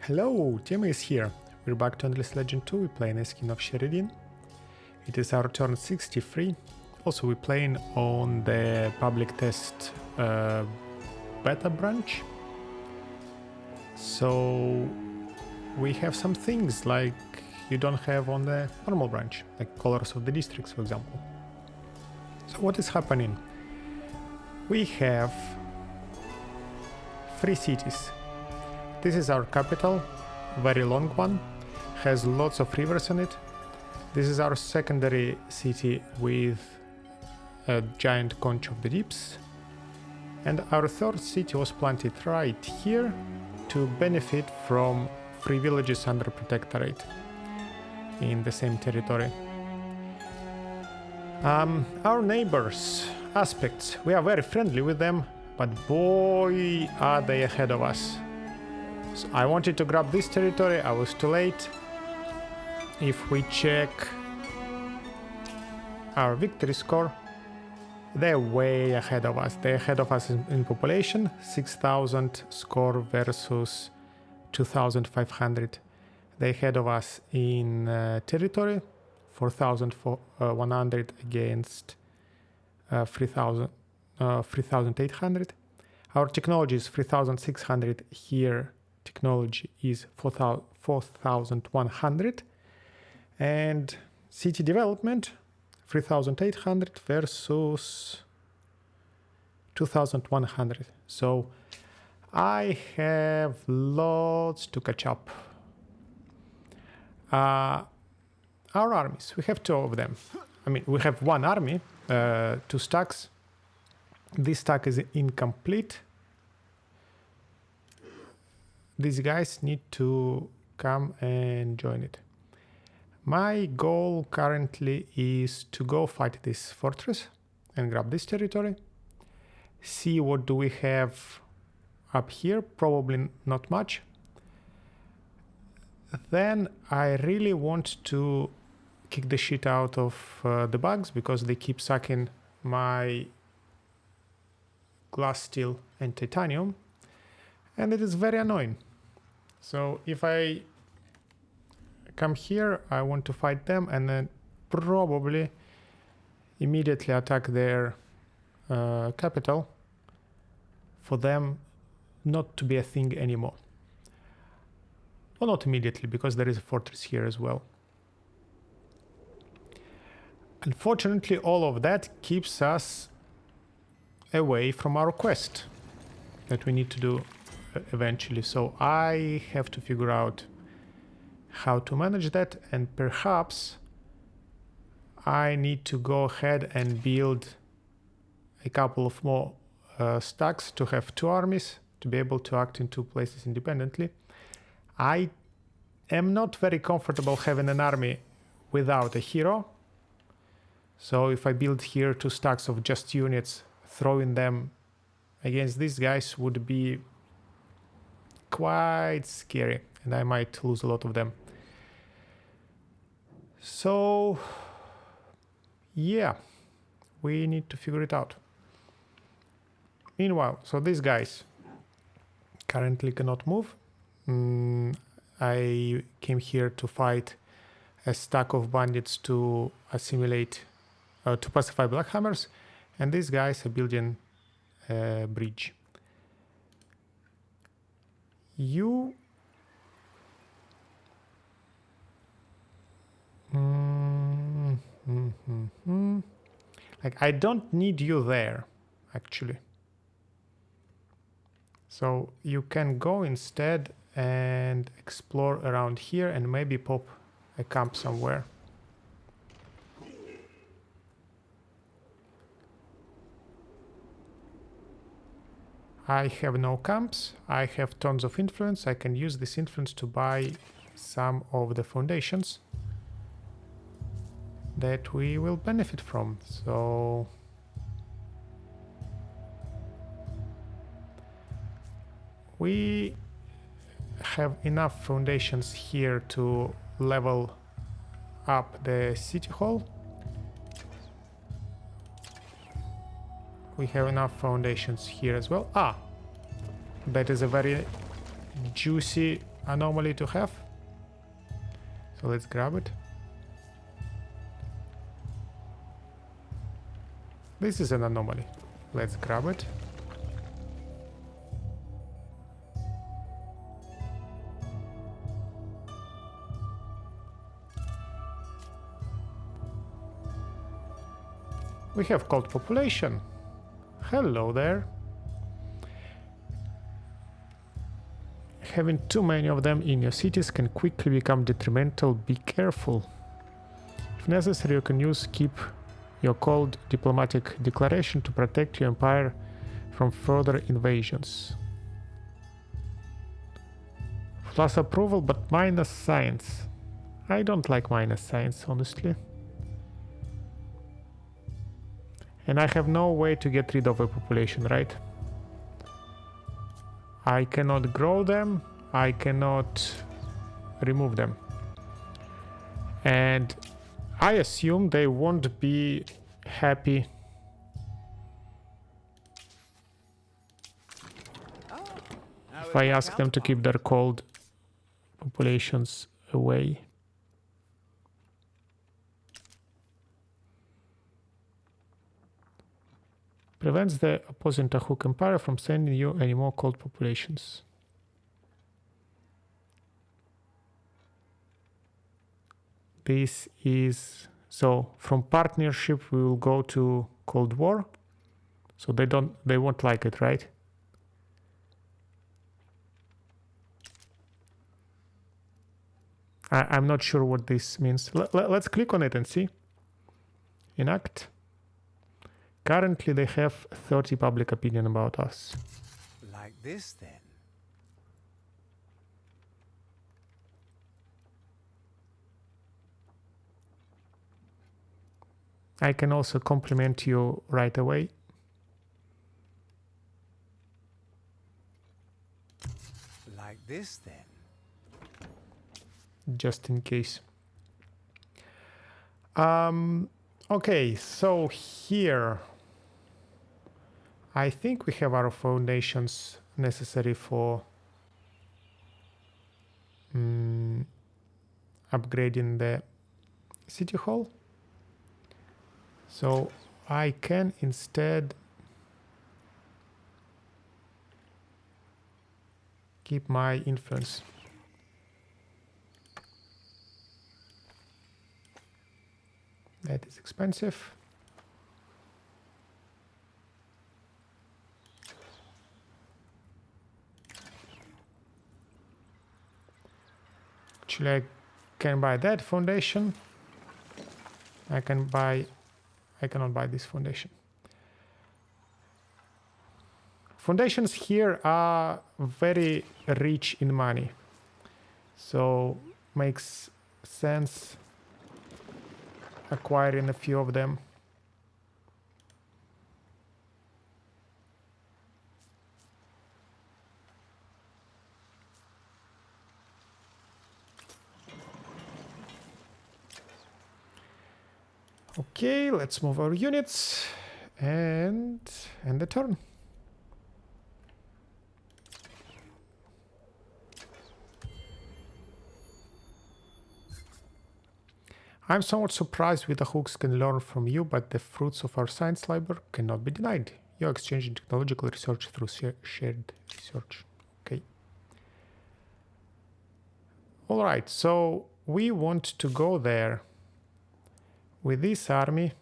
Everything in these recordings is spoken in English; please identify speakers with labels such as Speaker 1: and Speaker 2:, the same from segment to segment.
Speaker 1: Hello, Timmy is here. We're back to Endless Legend 2, we're playing as Kin of Sheredyn. It is our turn 63. Also, we're playing on the public test beta branch. So we have some things like you don't have on the normal branch, like colors of the districts, for example. So what is happening? We have 3 cities. This is our capital, very long one, has lots of rivers in it. This is our secondary city with a giant conch of the deeps. And our third city was planted right here to benefit from 3 villages under protectorate in the same territory. Our neighbors, aspects, we are very friendly with them, but boy are they ahead of us. So I wanted to grab this territory, I was too late. If we check our victory score, they're way ahead of us. They're ahead of us in population, 6,000 score versus 2,500. They're ahead of us in territory, 4,100 against 3,800. Our technology is 3,600 here. Technology is 4,100, and city development 3,800 versus 2,100. So I have lots to catch up. Our armies, we have 2 of them. I mean, we have 1 army, 2 stacks. This stack is incomplete. These guys need to come and join it. My goal currently is to go fight this fortress and grab this territory. See what do we have up here, probably not much. Then I really want to kick the shit out of the bugs because they keep sucking my glass, steel and titanium, and it is very annoying. So if I come here, I want to fight them and then probably immediately attack their capital for them not to be a thing anymore. Well, not immediately, because there is a fortress here as well. Unfortunately, all of that keeps us away from our quest that we need to do eventually. So I have to figure out how to manage that, and perhaps I need to go ahead and build a couple of more stacks to have 2 armies to be able to act in 2 places independently. I am not very comfortable having an army without a hero. So if I build here 2 stacks of just units, throwing them against these guys would be quite scary, and I might lose a lot of them. So yeah, we need to figure it out. Meanwhile, so these guys currently cannot move. I came here to fight a stack of bandits to assimilate, to pacify black hammers, and these guys are building a bridge. You like, I don't need you there actually, so you can go instead and explore around here and maybe pop a camp somewhere. I have no camps, I have tons of influence. I can use this influence to buy some of the foundations that we will benefit from. So we have enough foundations here to level up the city hall. We have enough foundations here as well. That is a very juicy anomaly to have. So let's grab it. This is an anomaly. Let's grab it. We have cult population. Hello there. Having too many of them in your cities can quickly become detrimental. Be careful. If necessary, you can keep your cold diplomatic declaration to protect your empire from further invasions. Plus approval, but minus science. I don't like minus science, honestly. And I have no way to get rid of a population, right? I cannot grow them. I cannot remove them. And I assume they won't be happy if I ask them to keep their cold populations away. Prevents the opposing Tahuk Empire from sending you any more cold populations. This is... So from partnership we will go to Cold War. So they won't like it, right? I'm not sure what this means. Let's click on it and see. Enact. Currently they have 30 public opinion about us.
Speaker 2: Like this then.
Speaker 1: I can also compliment you right away.
Speaker 2: Like this then.
Speaker 1: Just in case. Okay, so here I think we have our foundations necessary for upgrading the city hall. So I can instead keep my influence. That is expensive. Actually, I can buy that foundation. I cannot buy this foundation. Foundations here are very rich in money, so makes sense acquiring a few of them. Okay, let's move our units and end the turn. I'm somewhat surprised with the hooks can learn from you, but the fruits of our science library cannot be denied. You're exchanging technological research through shared research. Okay. All right, so we want to go there with this army,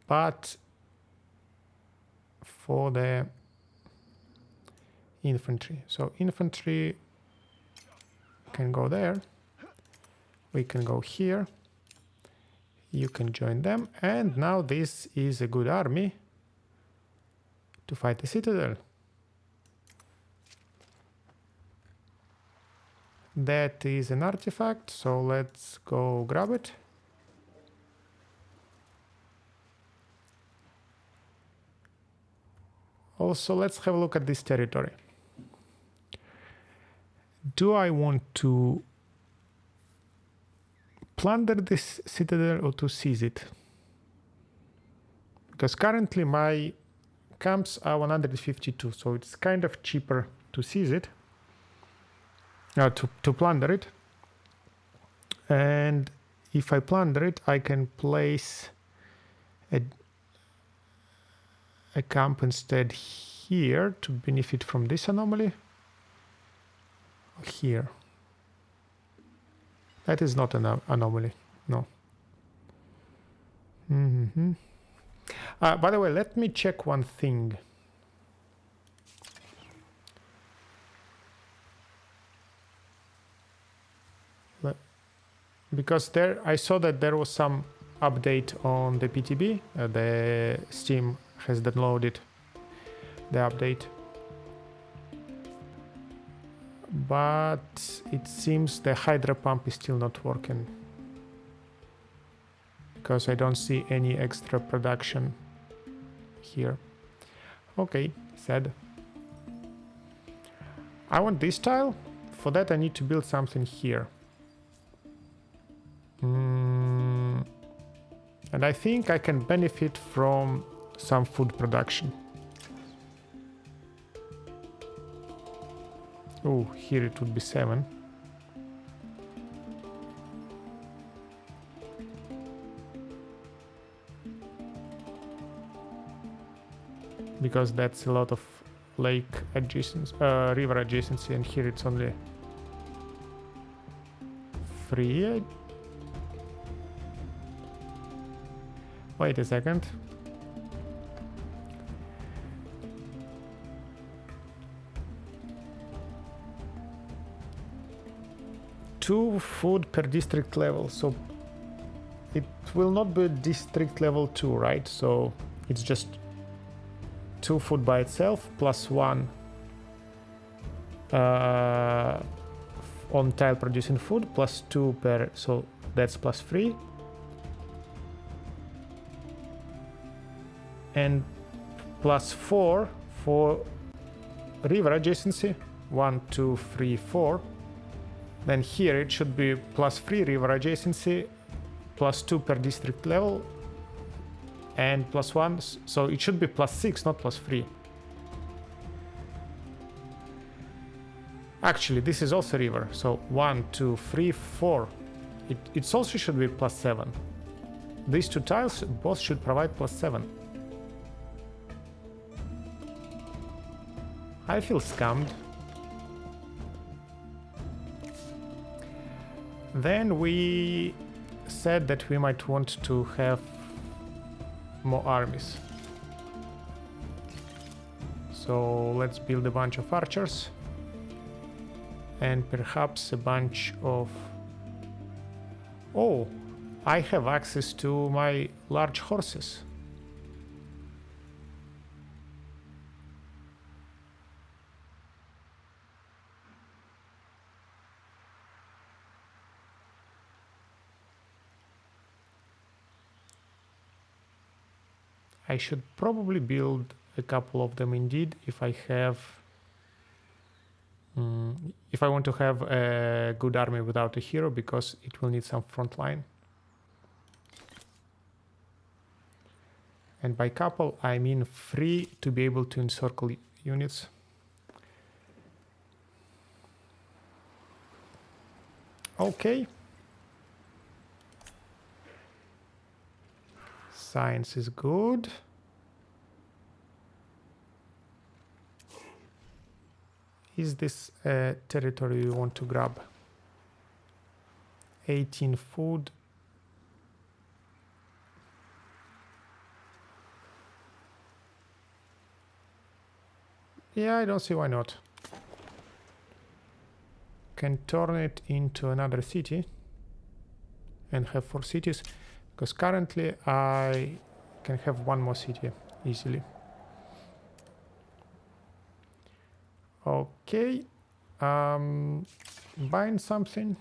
Speaker 1: but for the infantry. So infantry can go there. We can go here. You can join them. And now this is a good army to fight the Citadel. That is an artifact, so let's go grab it. Also, let's have a look at this territory. Do I want to plunder this citadel or to seize it? Because currently my camps are 152, so it's kind of cheaper to seize it, to plunder it. And if I plunder it, I can place a camp instead here to benefit from this anomaly. Here. That is not an anomaly, no. By the way, let me check one thing. Because there, I saw that there was some update on the PTB. The Steam has downloaded the update. But it seems the Hydra pump is still not working. Because I don't see any extra production here. Okay, sad. I want this tile. For that I need to build something here. And I think I can benefit from some food production. Oh, here it would be 7. Because that's a lot of lake adjacency, river adjacency, and here it's only 3. Wait a second. Two food per district level, so it will not be district level 2, right? So it's just 2 food by itself plus 1 on tile producing food plus 2 per, so that's plus 3. And plus 4 for river adjacency. 1, 2, 3, 4. Then here it should be plus 3 river adjacency, plus 2 per district level, and plus 1. So it should be plus 6, not plus 3. Actually, this is also river. So 1, 2, 3, 4. It also should be plus 7. These two tiles both should provide plus 7. I feel scammed. Then we said that we might want to have more armies. So let's build a bunch of archers and perhaps a bunch of... Oh, I have access to my large horses. I should probably build a couple of them indeed if I have... if I want to have a good army without a hero, because it will need some front line. And by couple, I mean free to be able to encircle units. Okay. Science is good. Is this a territory we want to grab? 18 food. Yeah, I don't see why not. Can turn it into another city and have 4 cities, because currently I can have 1 more city easily. Okay, buying something.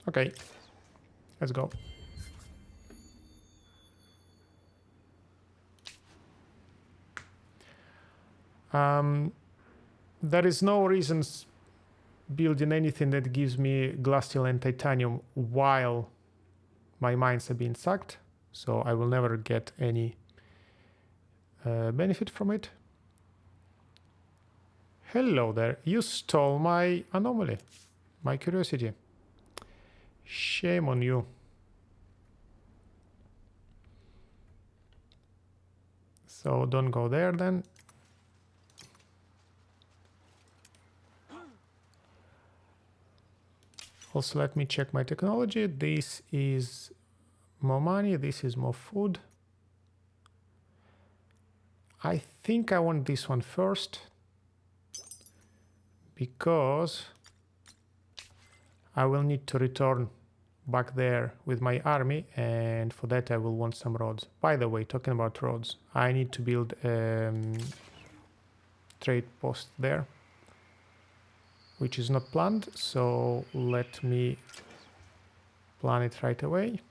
Speaker 1: Okay, let's go. There is no reasons building anything that gives me glass, steel, and titanium while my mines are being sacked, so I will never get any benefit from it. Hello there, you stole my anomaly, my curiosity. Shame on you. So don't go there then. Also, let me check my technology. This is more money, this is more food. I think I want this one first, because I will need to return back there with my army, and for that I will want some roads. By the way, talking about roads, I need to build trade post there, which is not planned, so let me plan it right away.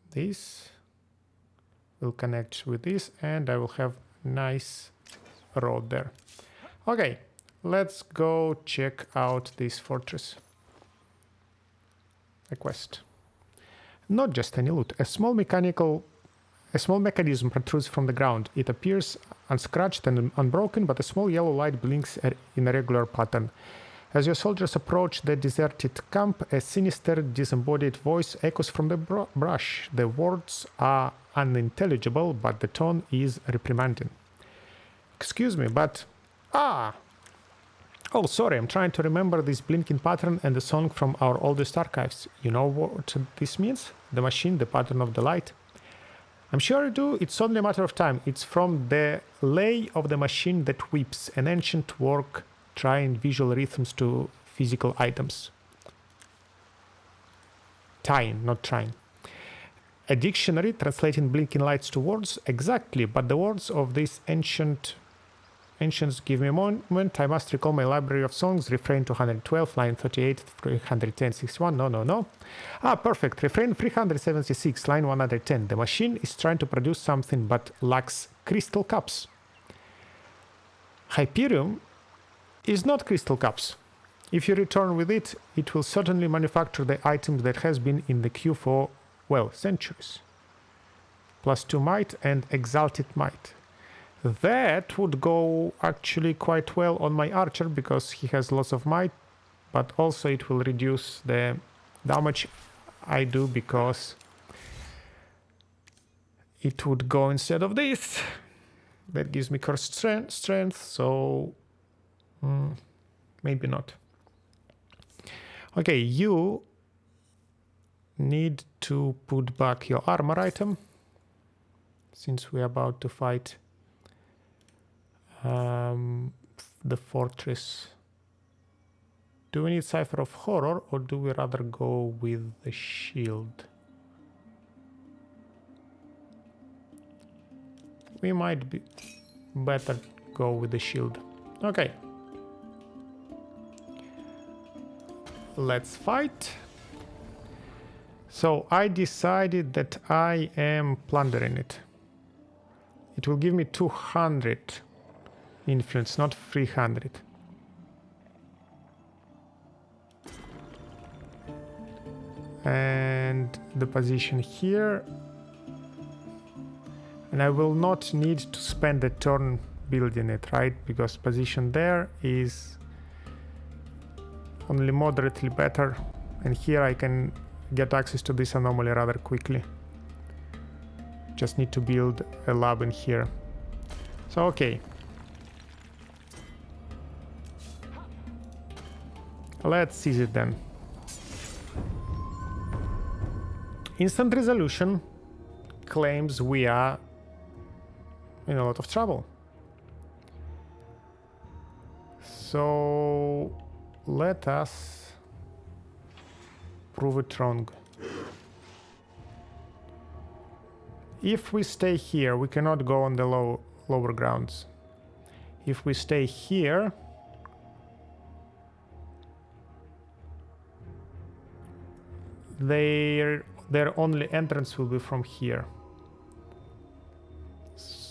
Speaker 1: This will connect with this, and I will have nice road there. Okay, let's go check out this fortress. A quest. Not just any loot. A small mechanism protrudes from the ground. It appears unscratched and unbroken, but a small yellow light blinks in a regular pattern. As your soldiers approach the deserted camp, a sinister, disembodied voice echoes from the brush. The words are unintelligible, but the tone is reprimanding. Excuse me, but... Ah! Oh, sorry, I'm trying to remember this blinking pattern and the song from our oldest archives. You know what this means? The machine, the pattern of the light? I'm sure you do. It's only a matter of time. It's from the lay of the machine that weeps, an ancient work trying visual rhythms to physical items. Tying, not trying. A dictionary translating blinking lights to words? Exactly, but the words of this ancients give me a moment. I must recall my library of songs. Refrain 212, line 38, 310, 61. No. Ah, perfect. Refrain 376, line 110. The machine is trying to produce something but lacks crystal cups. Hyperium is not crystal cups. If you return with it, it will certainly manufacture the items that has been in the queue for, well, centuries. +2 might and exalted might. That would go actually quite well on my archer because he has lots of might, but also it will reduce the damage I do because it would go instead of this. That gives me cursed strength, so maybe not. Okay, you need to put back your armor item since we're about to fight the fortress. Do we need Cipher of Horror or do we rather go with the shield? We might be better go with the shield. Okay. Let's fight. So I decided that I am plundering it. It will give me 200 influence, not 300. And the position here. And I will not need to spend a turn building it, right? Because position there is only moderately better. And here I can get access to this anomaly rather quickly. Just need to build a lab in here. So, okay. Let's seize it then. Instant resolution claims we are in a lot of trouble. So let us prove it wrong. If we stay here, we cannot go on the lower grounds. If we stay here, their only entrance will be from here.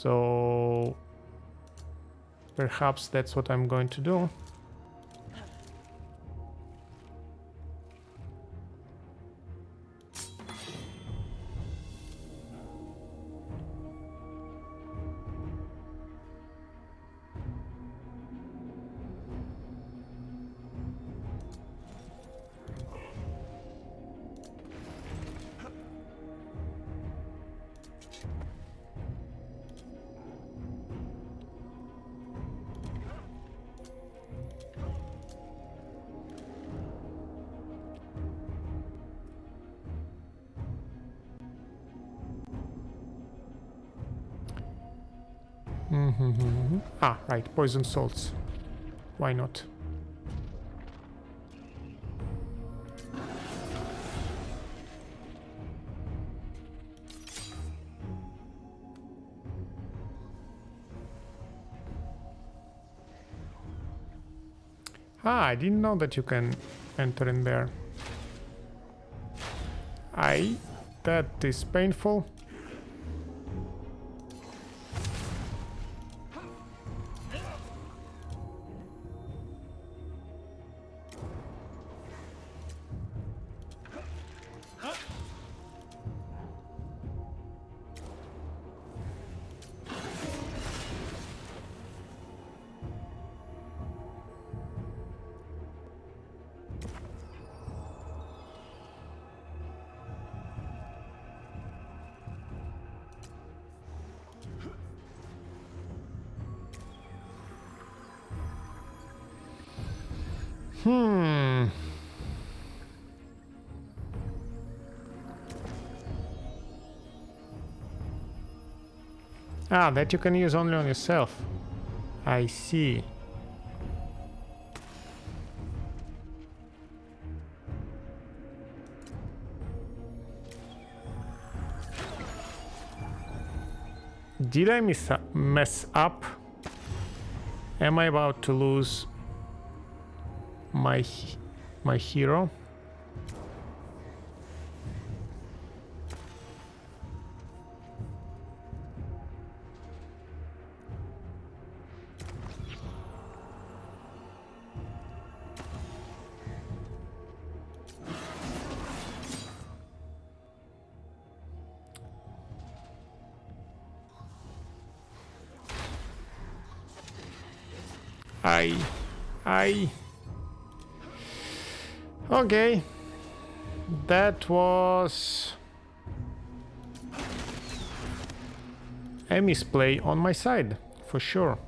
Speaker 1: So perhaps that's what I'm going to do. Ah, right, poison salts. Why not? Ah, I didn't know that you can enter in there. That is painful. Ah, that you can use only on yourself. I see. Did I mess up? Am I about to lose my hero? Okay. That was a misplay on my side, for sure.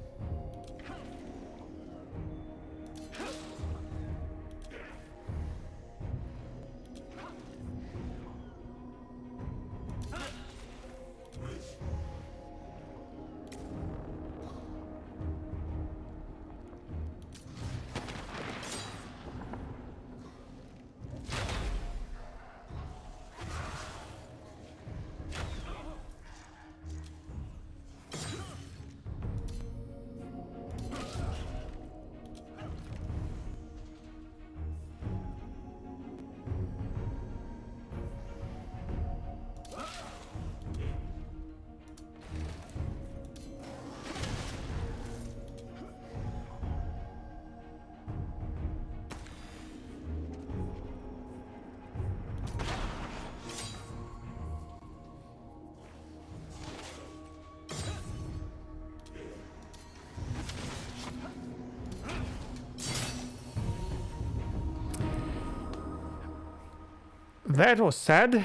Speaker 1: That was sad.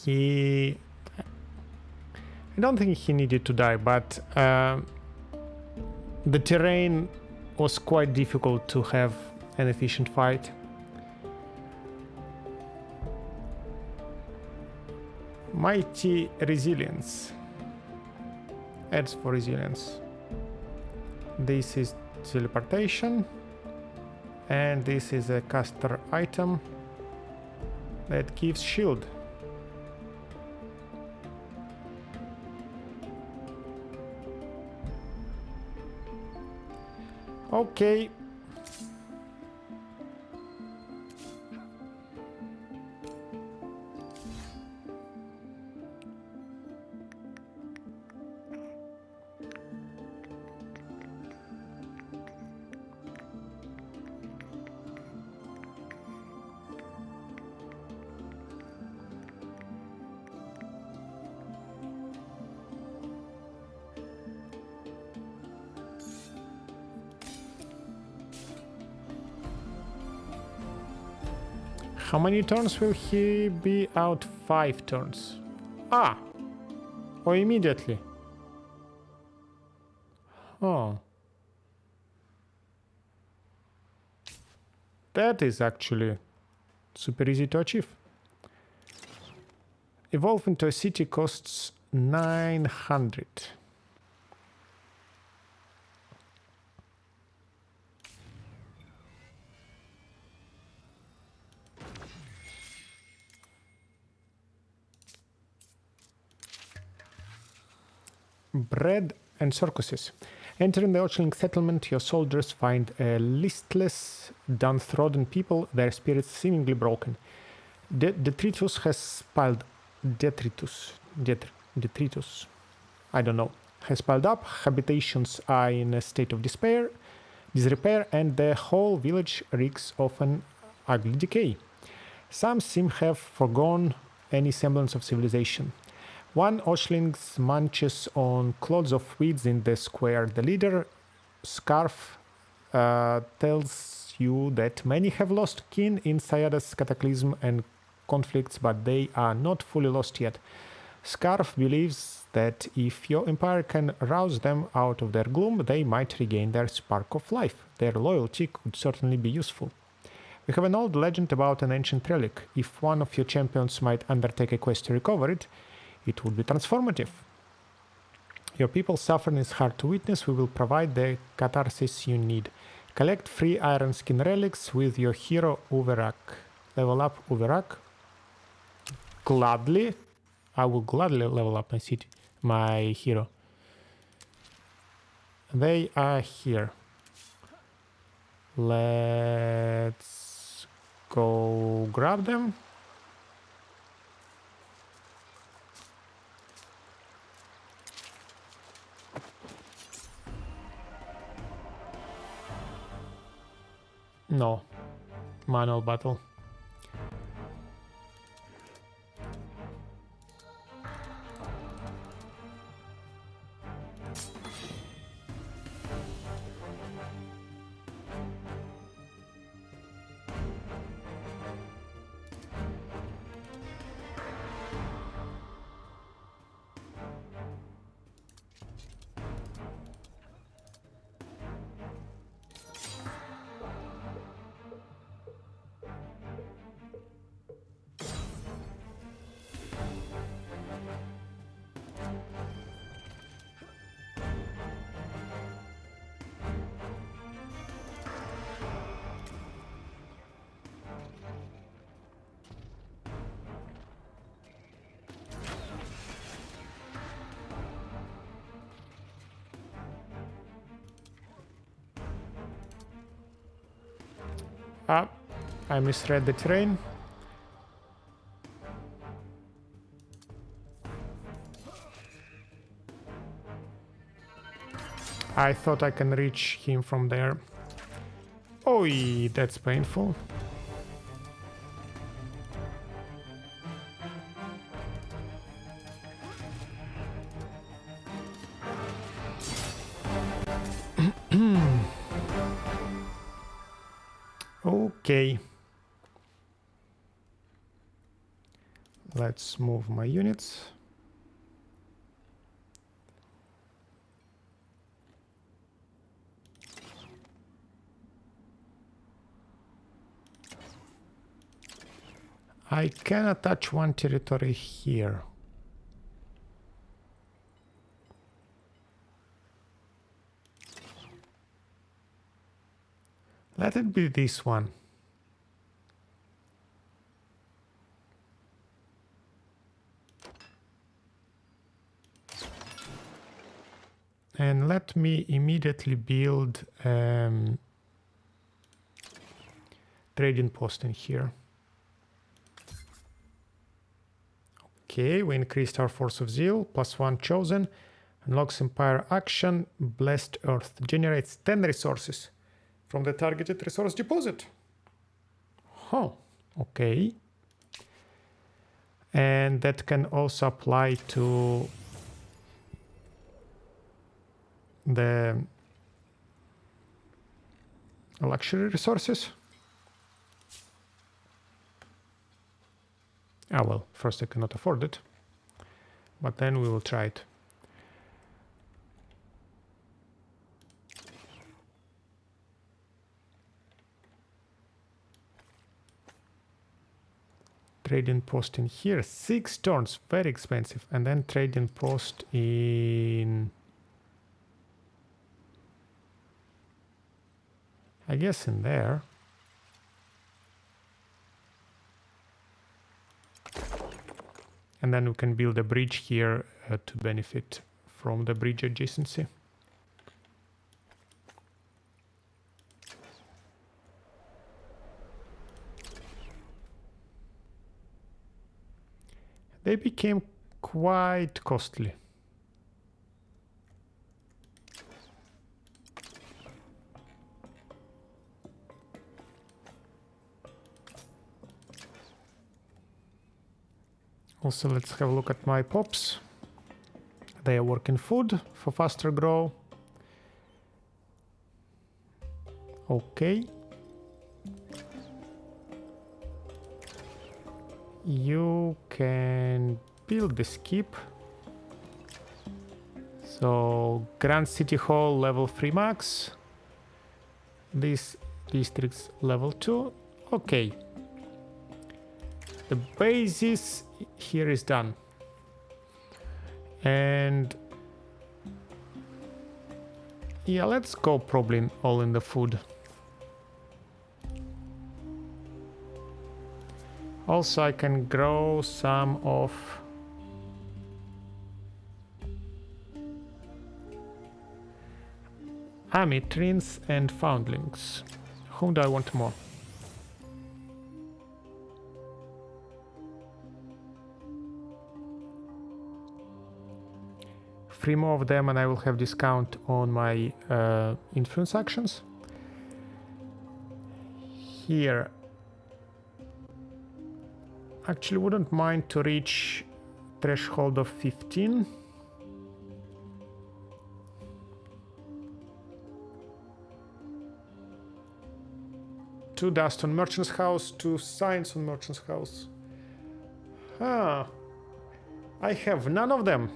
Speaker 1: I don't think he needed to die, but the terrain was quite difficult to have an efficient fight. Mighty resilience. Adds for resilience. This is teleportation. And this is a caster item that gives shield. Okay. How many turns will he be out? 5 turns. Ah! Or immediately. Oh. That is actually super easy to achieve. Evolve into a city costs 900. Bread and circuses. Entering the Ochling settlement, your soldiers find a listless, downtrodden people, their spirits seemingly broken. Detritus has piled... Detritus. I don't know. Has piled up, habitations are in a state of disrepair, and the whole village reeks of an ugly decay. Some seem have forgone any semblance of civilization. One Ochling munches on clods of weeds in the square. The leader, Scarf, tells you that many have lost kin in Sayada's cataclysm and conflicts, but they are not fully lost yet. Scarf believes that if your empire can rouse them out of their gloom, they might regain their spark of life. Their loyalty could certainly be useful. We have an old legend about an ancient relic. If one of your champions might undertake a quest to recover it, it would be transformative. Your people's suffering is hard to witness. We will provide the catharsis you need. Collect 3 iron skin relics with your hero Uverak. Level up Uverak. Gladly. I will gladly level up my hero. They are here. Let's go grab them. No. Manual battle. Ah, I misread the terrain. I thought I can reach him from there. Oh, that's painful. Okay. Let's move my units. I can attach one territory here. Let it be this one. And let me immediately build trading post in here. Okay, we increased our force of zeal, +1 chosen, unlocks empire action, blessed earth, generates 10 resources from the targeted resource deposit. Oh, okay. And that can also apply to the luxury resources. Ah well, first I cannot afford it, but then we will try it. Trading post in here, 6 turns, very expensive. And then trading post in, I guess in there. And then we can build a bridge here to benefit from the bridge adjacency. They became quite costly. Also, let's have a look at my pops. They are working food for faster grow. Okay. You can build this keep. So Grand City Hall level 3 max. This district's level 2. Okay. The basis here is done. And yeah, let's go probably all in the food. Also, I can grow some of Amitrins and Foundlings. Whom do I want more? Three more of them and I will have discount on my influence actions. Here, actually wouldn't mind to reach threshold of 15. Two dust on merchant's house, 2 signs on merchant's house. Ah, I have none of them.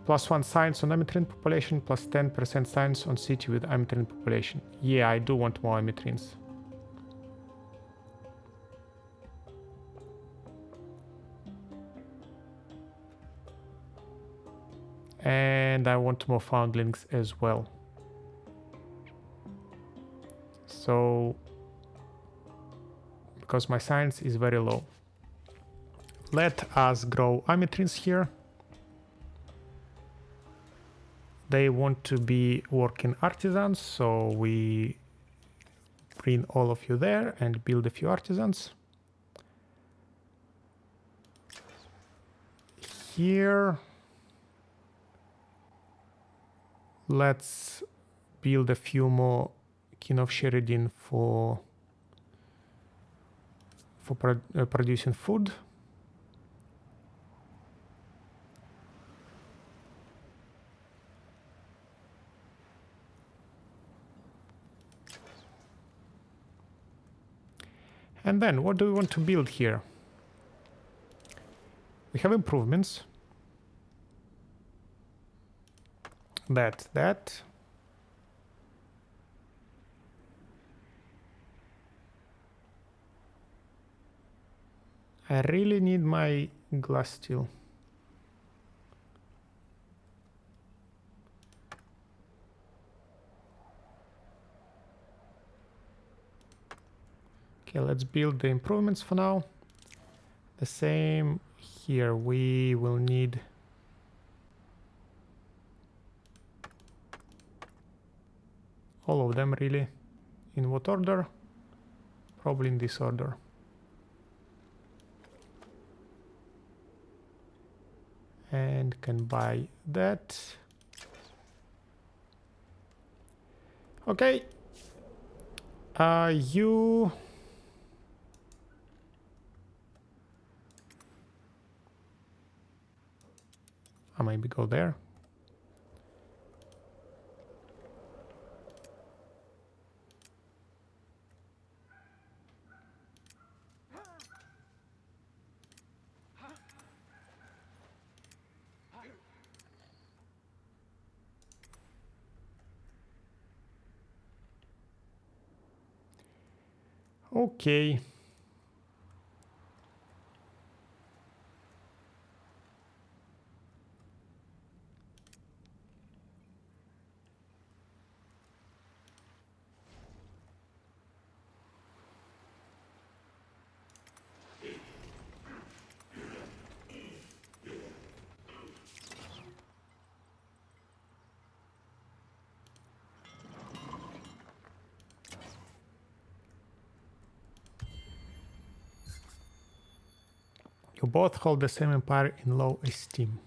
Speaker 1: +1 signs on Amitrin population, plus 10% signs on city with Amitrin population. Yeah, I do want more Amitrins. And I want more foundlings as well. So, because my science is very low. Let us grow Amitrins here. They want to be working artisans, so we bring all of you there and build a few artisans. Here, let's build a few more Kin of Sheredyn for producing food. And then, what do we want to build here? We have improvements. That. I really need my glass steel. Okay, let's build the improvements for now. The same here. We will need all of them really. In what order? Probably in this order. And can buy that. Okay. You... I maybe go there. Okay. You both hold the same empire in low esteem.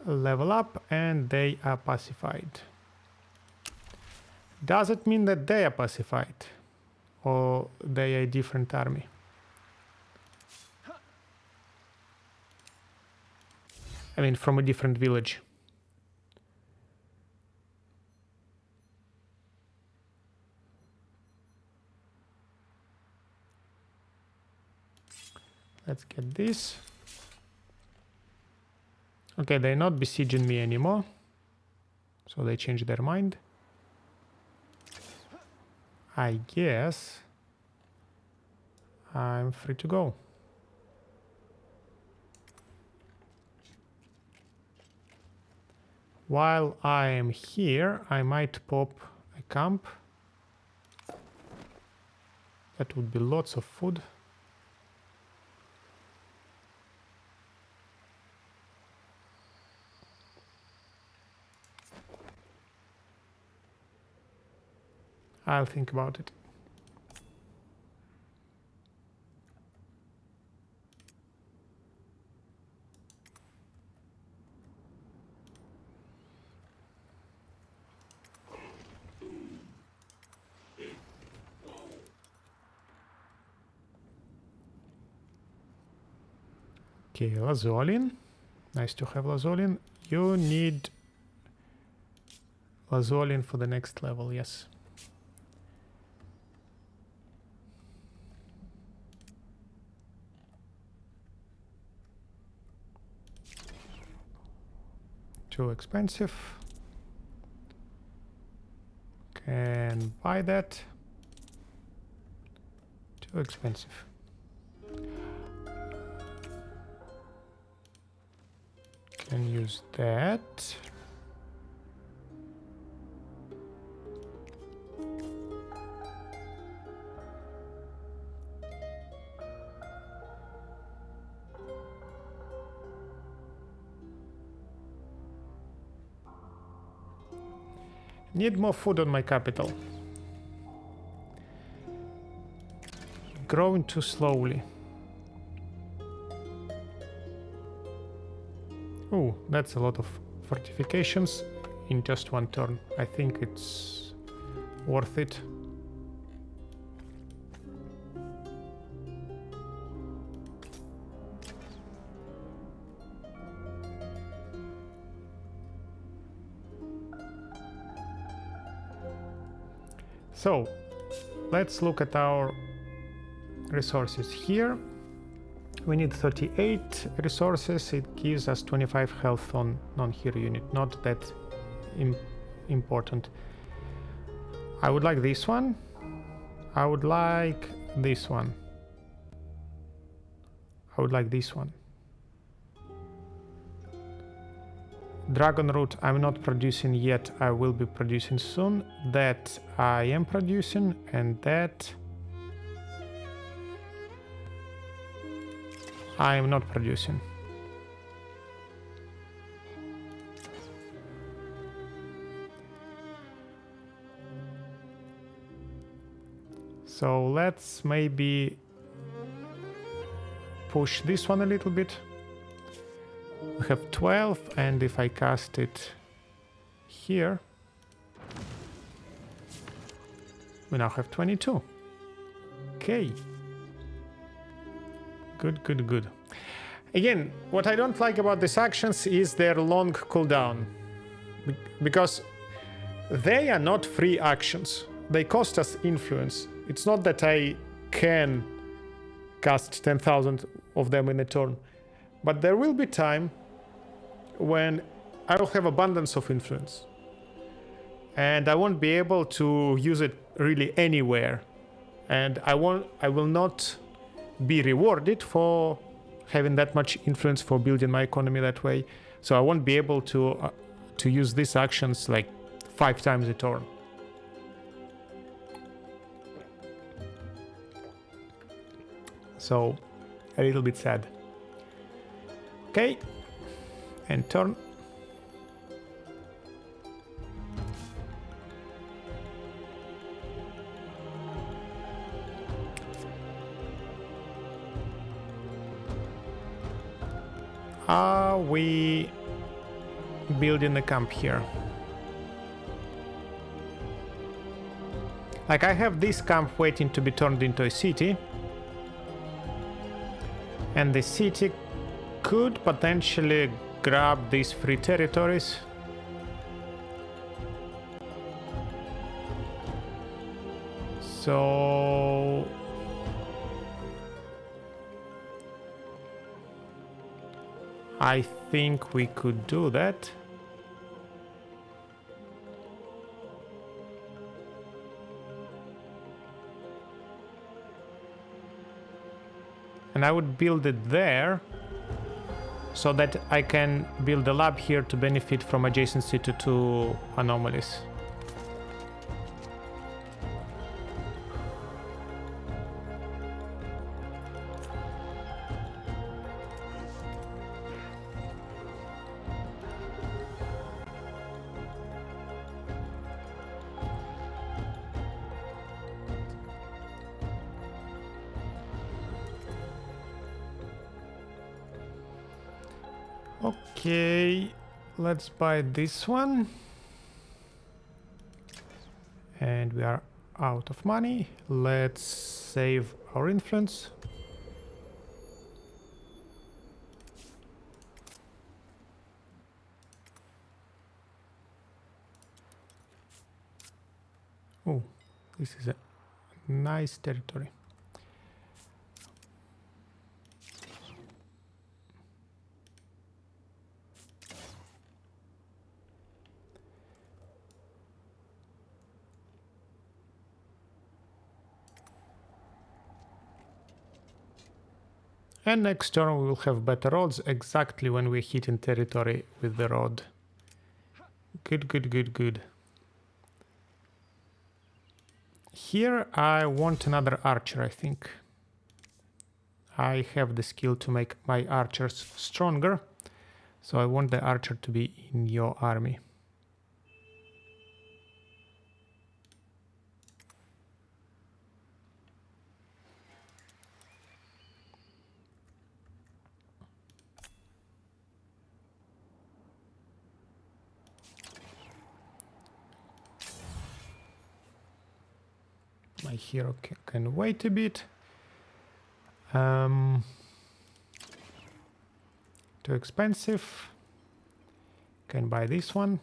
Speaker 1: Level up and they are pacified. Does it mean that they are pacified? Or they are a different army? I mean, from a different village. Let's get this. Okay, they're not besieging me anymore. So they changed their mind. I guess I'm free to go. While I am here, I might pop a camp. That would be lots of food. I'll think about it. Okay, Lazolin. Nice to have Lazolin. You need Lazolin for the next level, yes. Too expensive. Can buy that. Too expensive. Can use that. Need more food on my capital. Growing too slowly. Oh, that's a lot of fortifications in just one turn. I think it's worth it. So, let's look at our resources here. We need 38 resources. It gives us 25 health on non-hero unit. Not that important. I would like this one. I would like this one. I would like this one. Dragon root I'm not producing yet. I will be producing soon. That I am producing, and that I am not producing. So let's maybe push this one a little bit. We have 12, and if I cast it here, we now have 22. Okay. Good. Again, what I don't like about these actions is their long cooldown. Because they are not free actions. They cost us influence. It's not that I can cast 10,000 of them in a turn. But there will be time when I will have abundance of influence. And I won't be able to use it really anywhere. And I will not be rewarded for having that much influence, for building my economy that way. So I won't be able to use these actions like 5 times a turn. So a little bit sad. Okay, and turn. Are we building a camp here? Like, I have this camp waiting to be turned into a city. And the city could potentially grab these free territories. So I think we could do that. And I would build it there so that I can build a lab here to benefit from adjacency to 2 anomalies. Okay, let's buy this one. And we are out of money. Let's save our influence. Oh, this is a nice territory. And next turn we will have better roads exactly when we're hitting territory with the road. Good, good, good, good. Here I want another archer, I think. I have the skill to make my archers stronger, so I want the archer to be in your army. My hero can wait a bit. Too expensive. Can buy this one.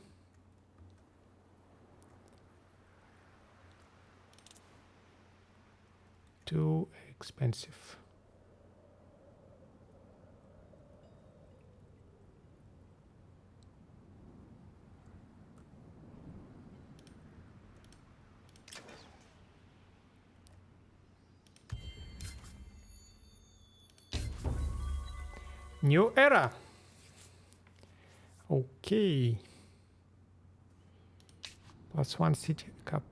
Speaker 1: Too expensive. New era. Okay. +1 city cap.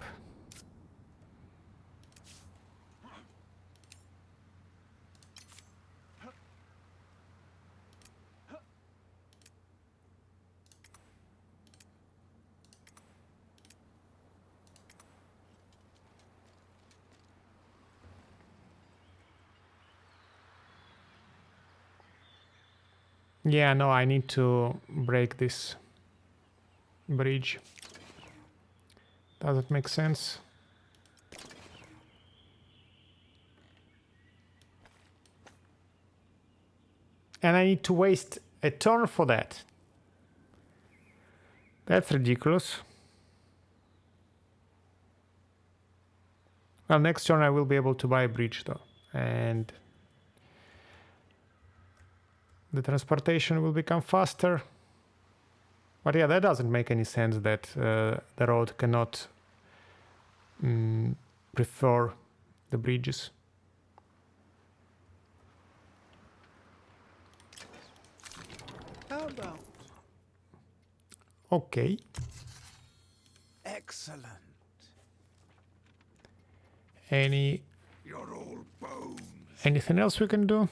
Speaker 1: Yeah, no, I need to break this bridge. Does it make sense? And I need to waste a turn for that. That's ridiculous. Well, next turn I will be able to buy a bridge though. And the transportation will become faster. But yeah, that doesn't make any sense that the road cannot prefer the bridges.
Speaker 2: How about?
Speaker 1: Okay.
Speaker 2: Excellent.
Speaker 1: Anything else we can do?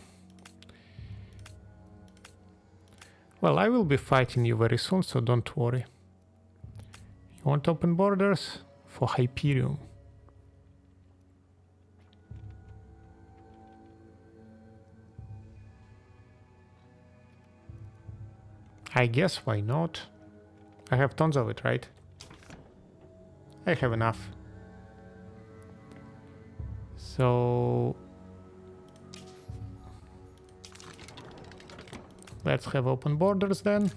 Speaker 1: Well, I will be fighting you very soon, so don't worry. You want open borders? For Hyperion. I guess why not? I have tons of it, right? I have enough. So let's have open borders then.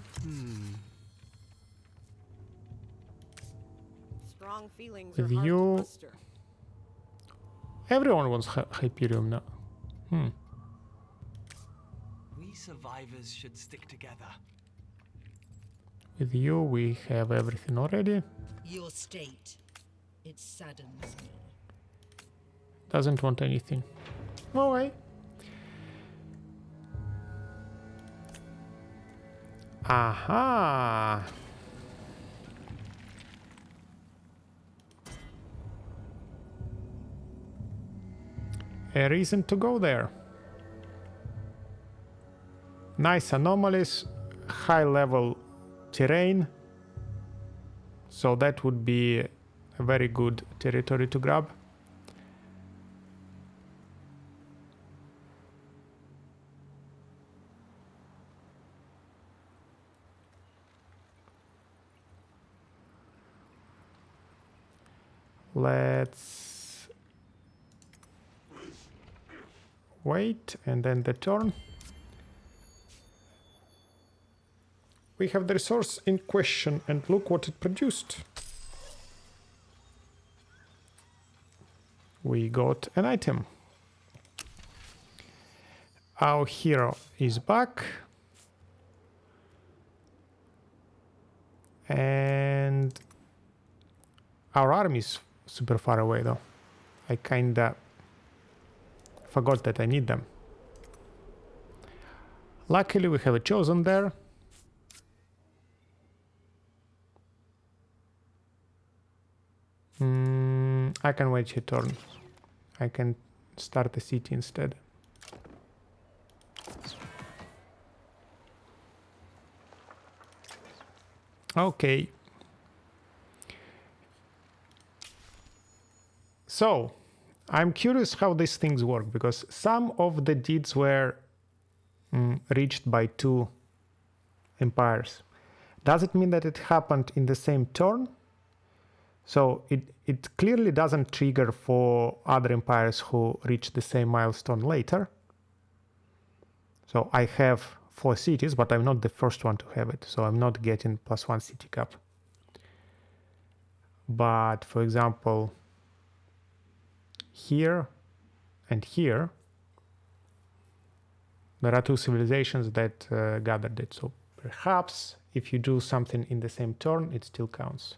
Speaker 3: Strong feelings
Speaker 1: With
Speaker 3: are hard
Speaker 1: you.
Speaker 3: to muster.
Speaker 1: Everyone wants Hyperion now.
Speaker 4: We survivors should stick together.
Speaker 1: With you, we have everything already.
Speaker 5: Your state, it saddens me.
Speaker 1: Doesn't want anything. No way. Aha. A reason to go there. Nice anomalies, high level terrain. So that would be a very good territory to grab. Let's wait and then the turn. We have the resource in question and look what it produced. We got an item. Our hero is back. And our army is super far away though. I kinda forgot that I need them. Luckily we have a chosen there. I can wait your turn. I can start the city instead. Okay. So, I'm curious how these things work, because some of the deeds were reached by two empires. Does it mean that it happened in the same turn? So it clearly doesn't trigger for other empires who reach the same milestone later. So I have 4 cities, but I'm not the first one to have it. So I'm not getting +1 city cap. But for example, here and here, there are 2 civilizations that gathered it. So perhaps if you do something in the same turn, it still counts.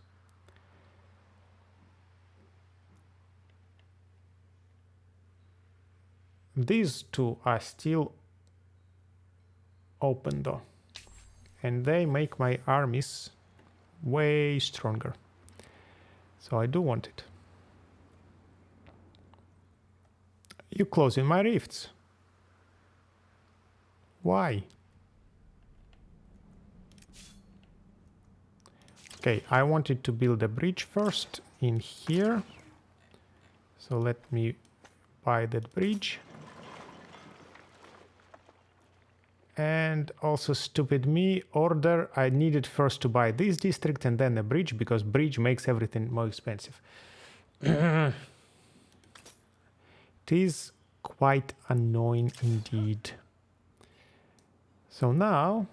Speaker 1: These 2 are still open though, and they make my armies way stronger. So I do want it. You closing my rifts. Why? Okay, I wanted to build a bridge first in here. So let me buy that bridge. And also stupid me, order, I needed first to buy this district and then a bridge, because bridge makes everything more expensive. It is quite annoying indeed. So now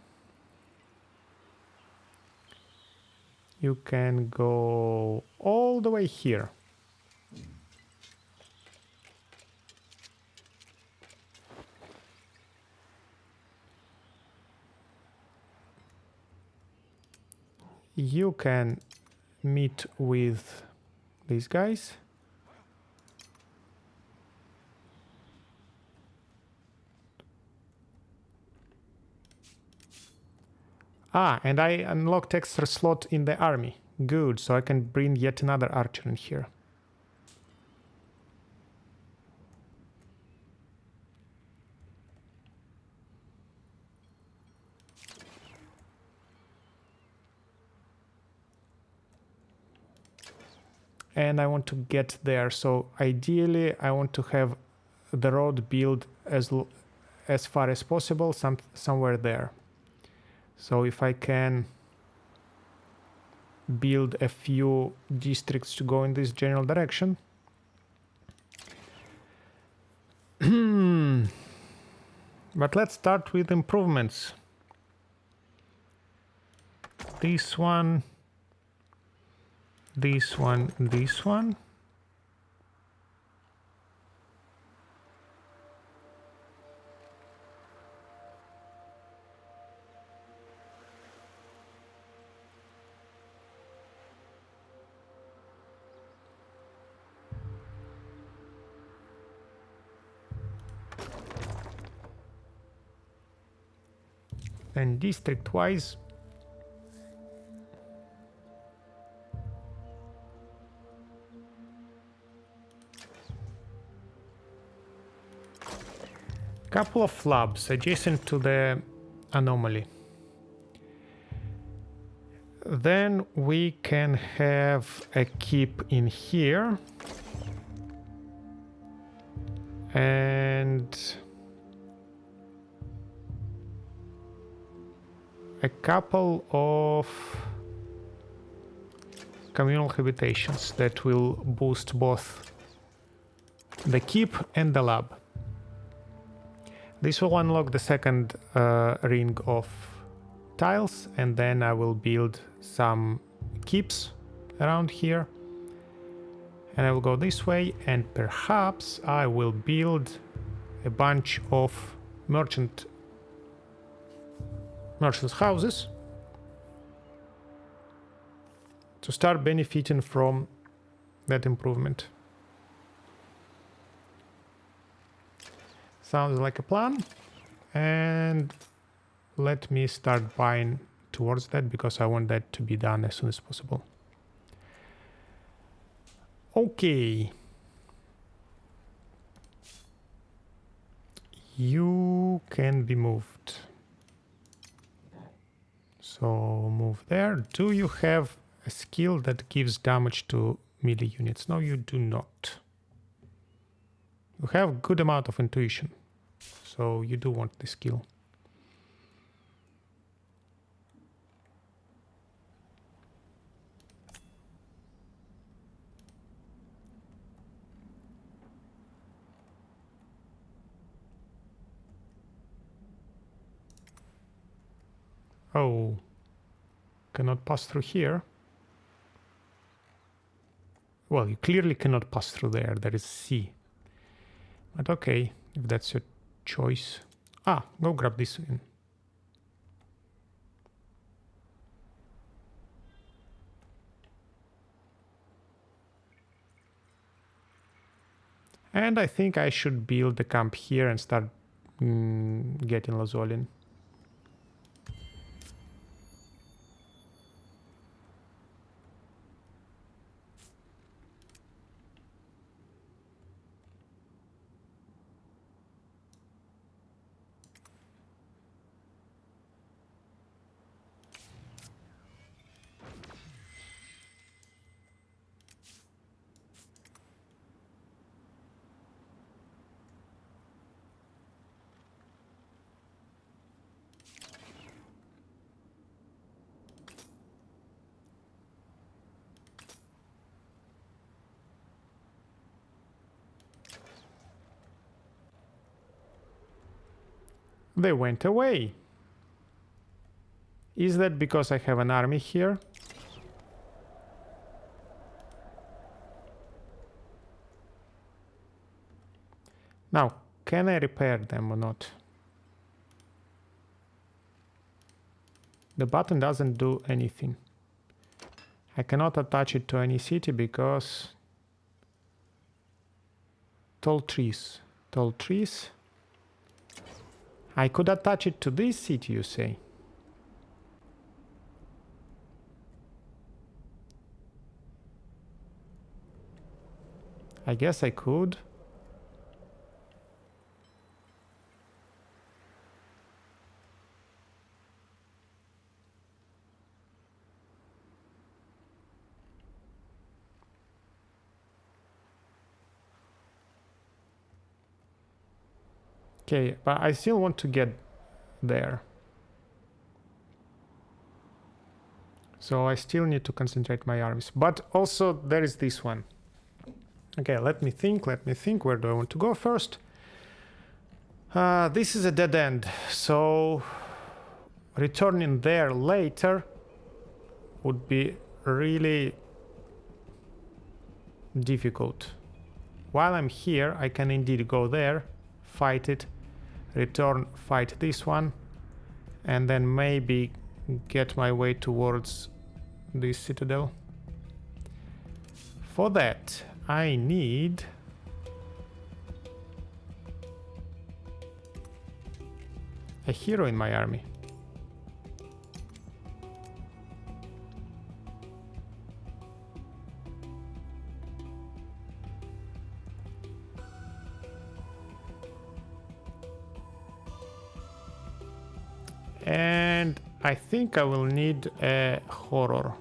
Speaker 1: you can go all the way here. You can meet with these guys. Ah, and I unlocked extra slot in the army. Good, so I can bring yet another archer in here. And I want to get there, so ideally I want to have the road built as far as possible, somewhere there. So if I can build a few districts to go in this general direction. But let's start with improvements. This one, this one, this one. And district-wise, couple of labs adjacent to the anomaly. Then we can have a keep in here. And a couple of communal habitations that will boost both the keep and the lab. This will unlock the second ring of tiles, and then I will build some keeps around here. And I will go this way, and perhaps I will build a bunch of merchants' houses to start benefiting from that improvement. Sounds like a plan. And let me start buying towards that, because I want that to be done as soon as possible. Okay. You can be moved. So move there. Do you have a skill that gives damage to melee units? No, you do not. You have good amount of intuition, so you do want the skill. Oh, cannot pass through here. Well, you clearly cannot pass through there. There is sea. But okay, if that's your choice. Ah, go grab this in. And I think I should build the camp here and start getting Lazolin. They went away. Is that because I have an army here? Now, can I repair them or not? The button doesn't do anything. I cannot attach it to any city because tall trees. Tall trees. I could attach it to this city, you say? I guess I could. Okay, but I still want to get there. So I still need to concentrate my armies. But also there is this one. Okay, let me think. Where do I want to go first? This is a dead end. So returning there later would be really difficult. While I'm here, I can indeed go there, fight it, return, fight this one, and then maybe get my way towards this citadel. For that, I need a hero in my army. And I think I will need a horror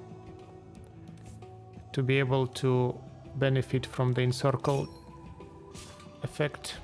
Speaker 1: to be able to benefit from the encircle effect.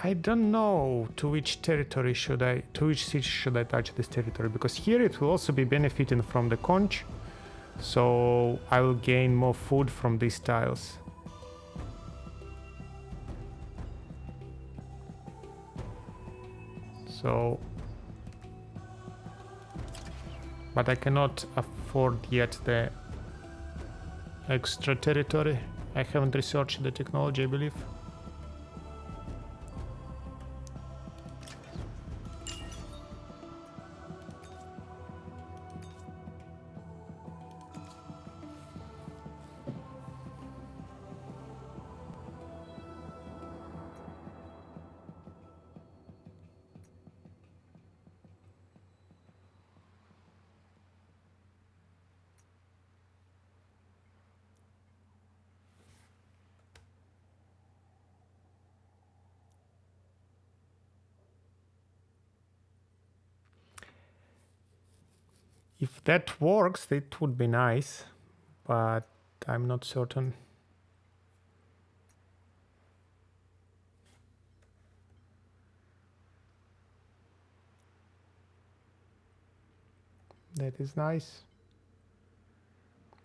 Speaker 1: I don't know to which city should I touch this territory, because here it will also be benefiting from the conch, so I will gain more food from these tiles. So, but I cannot afford yet the extra territory. I haven't researched the technology, I believe. If that works, it would be nice, but I'm not certain. That is nice.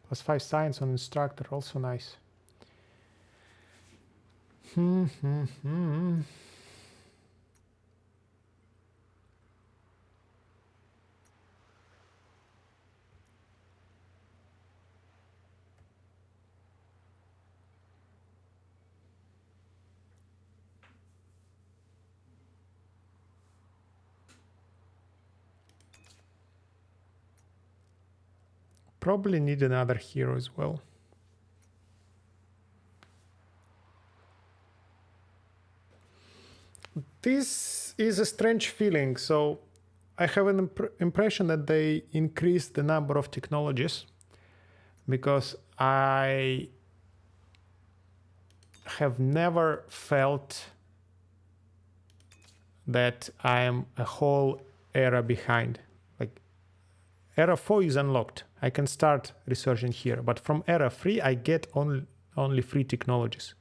Speaker 1: +5 science on instructor, also nice. Probably need another hero as well. This is a strange feeling. So I have an impression that they increased the number of technologies, because I have never felt that I am a whole era behind. Like, era 4 is unlocked. I can start researching here, but from era 3 I get only 3 technologies.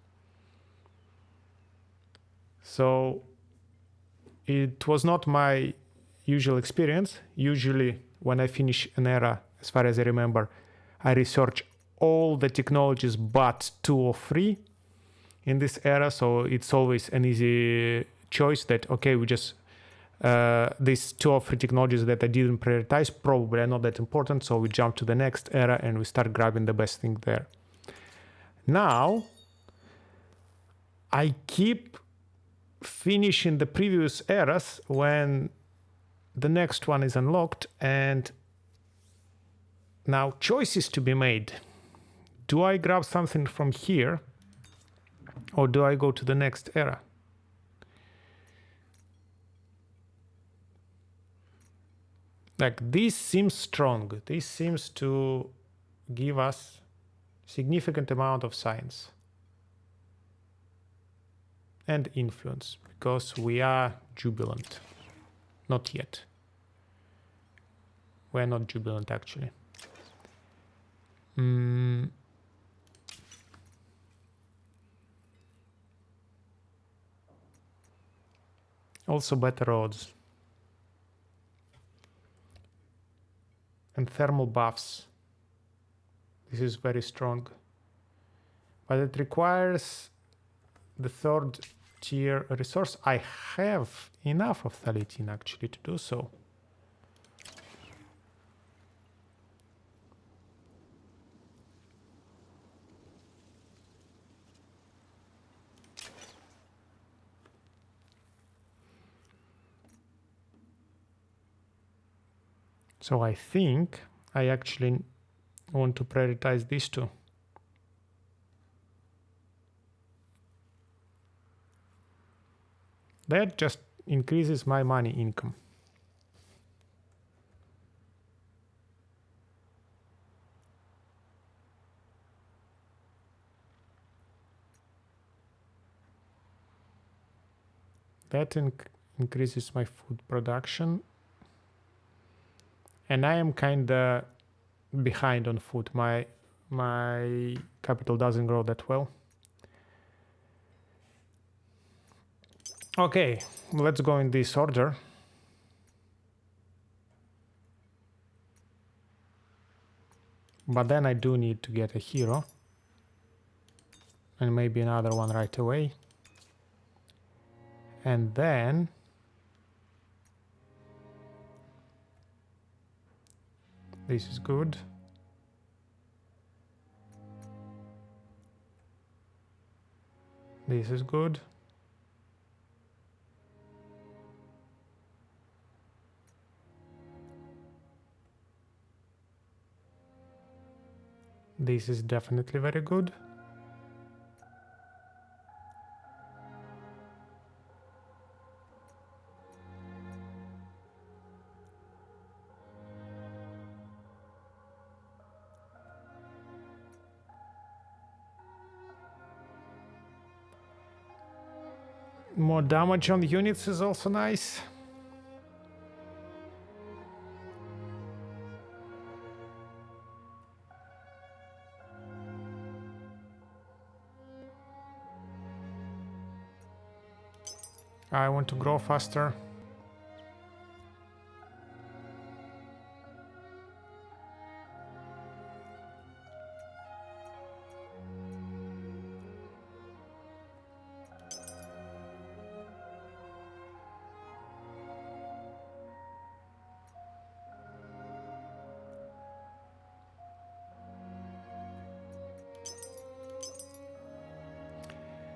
Speaker 1: So it was not my usual experience. Usually when I finish an era, as far as I remember, I research all the technologies but 2 or 3 in this era. So it's always an easy choice that, okay, we just these 2 or 3 technologies that I didn't prioritize probably are not that important, so we jump to the next era and we start grabbing the best thing there. Now I keep finishing the previous eras when the next one is unlocked, and now choices to be made. Do I grab something from here or do I go to the next era? Like, this seems strong. This seems to give us significant amount of science and influence because we are jubilant. Not yet. We're not jubilant actually. Also better odds. And thermal buffs. This is very strong. But it requires the 3rd tier resource. I have enough of Thalitin actually to do so. So I think I actually want to prioritize these 2. That just increases my money income. That increases my food production. And I am kinda behind on food. My capital doesn't grow that well. Okay, let's go in this order. But then I do need to get a hero. And maybe another one right away. And then this is good. This is good. This is definitely very good. More damage on units is also nice. I want to grow faster.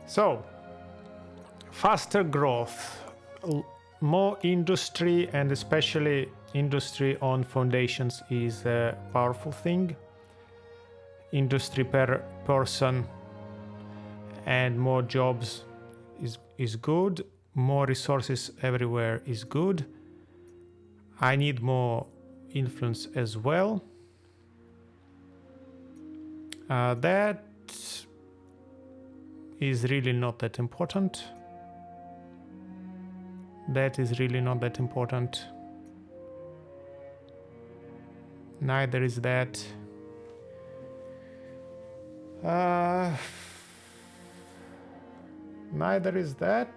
Speaker 1: So, faster growth, more industry, and especially industry on foundations is a powerful thing. Industry per person and more jobs is good. More resources everywhere is good. I need more influence as well. That is really not that important. That is really not that important. Neither is that. Neither is that.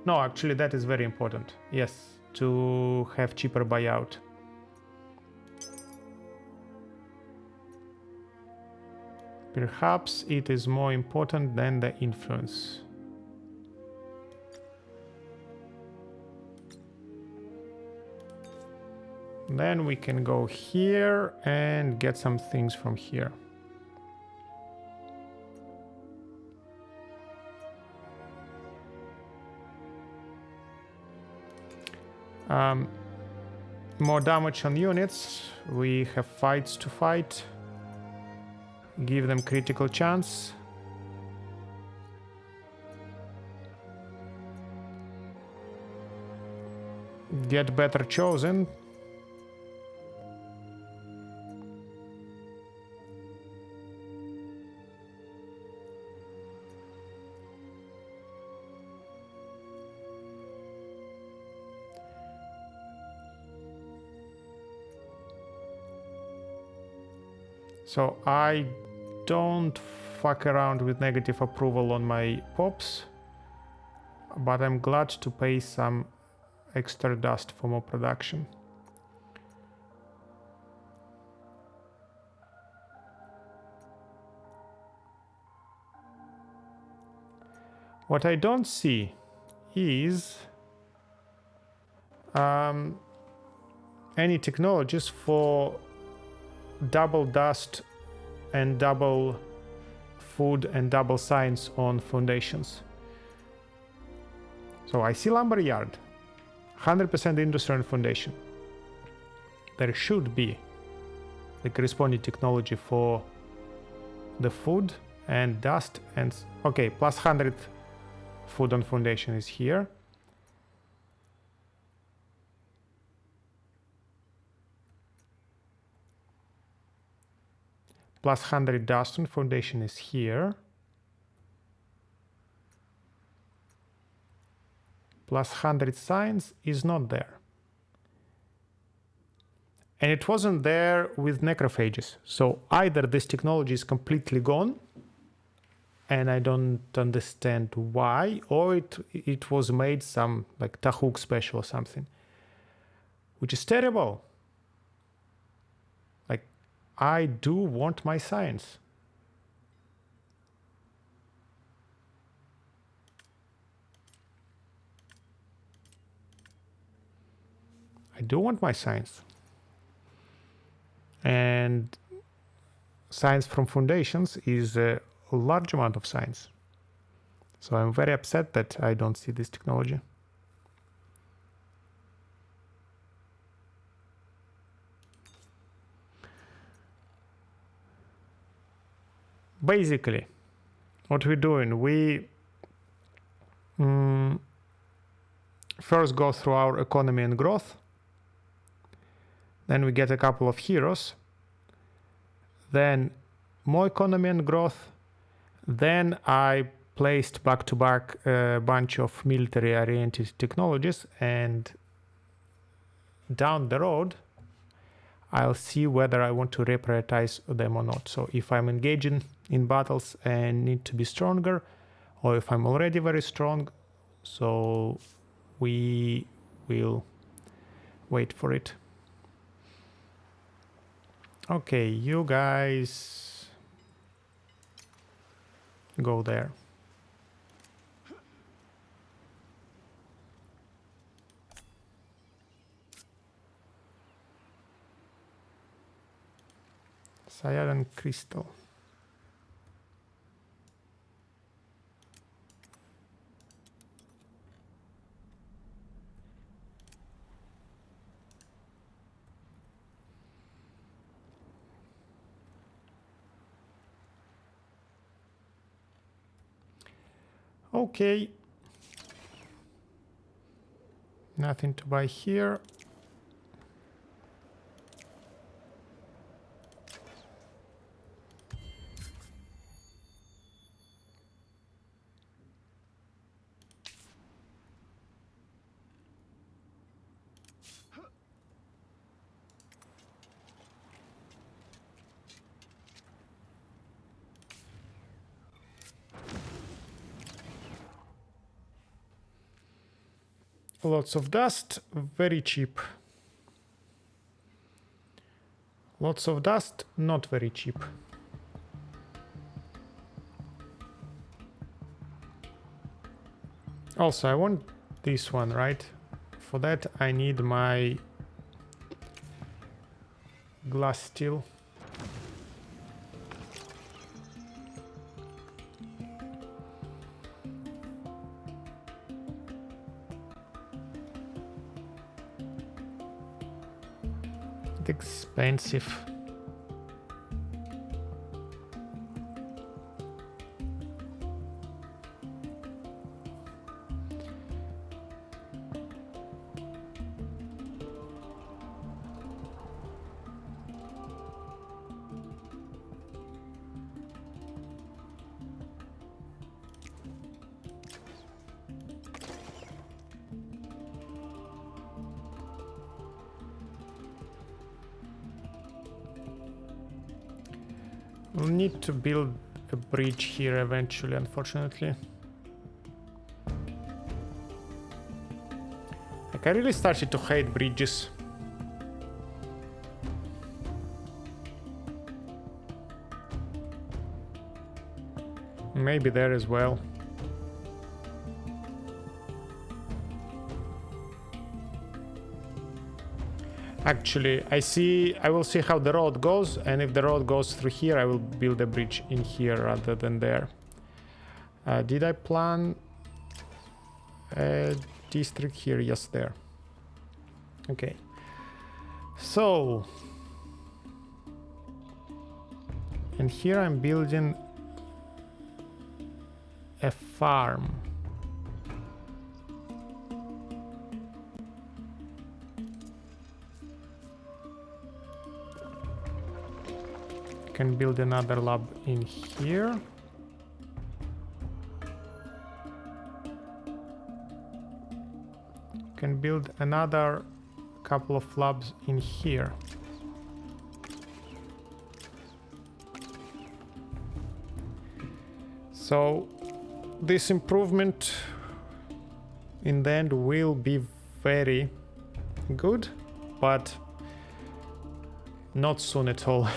Speaker 1: No, actually that is very important. Yes, to have cheaper buyout. Perhaps it is more important than the influence. Then we can go here and get some things from here. More damage on units. We have fights to fight. Give them critical chance. Get better chosen. So I don't fuck around with negative approval on my pops, but I'm glad to pay some extra dust for more production. What I don't see is any technologies for double dust and double food and double science on foundations. So I see lumberyard, 100% industry and foundation. There should be the corresponding technology for the food and dust and okay, plus 100 food on foundation is here. Plus 100 dust on foundation is here. Plus 100 science is not there. And it wasn't there with necrophages. So either this technology is completely gone, and I don't understand why, or it was made some like Tahuk special or something, which is terrible. Like, I do want my science. I do want my science. And science from foundations is a large amount of science. So I'm very upset that I don't see this technology. Basically, what we're doing, we first go through our economy and growth. Then we get a couple of heroes. Then more economy and growth. Then I placed back to back a bunch of military oriented technologies, and down the road I'll see whether I want to reprioritize them or not. So if I'm engaging in battles and need to be stronger, or if I'm already very strong, so we will wait for it. Okay, you guys go there. Cyan crystal. Okay. Nothing to buy here. Lots of dust, very cheap. Lots of dust, not very cheap. Also, I want this one, right? For that, I need my glass steel. It's expensive. We'll need to build a bridge here eventually, unfortunately. Like, I really started to hate bridges. Maybe there as well. Actually, I will see how the road goes, and if the road goes through here, I will build a bridge in here rather than there. Did I plan a district here? Yes, there. Okay. So, and here I'm building a farm. Can build another lab in here. Can build another couple of labs in here. So this improvement in the end will be very good, but not soon at all.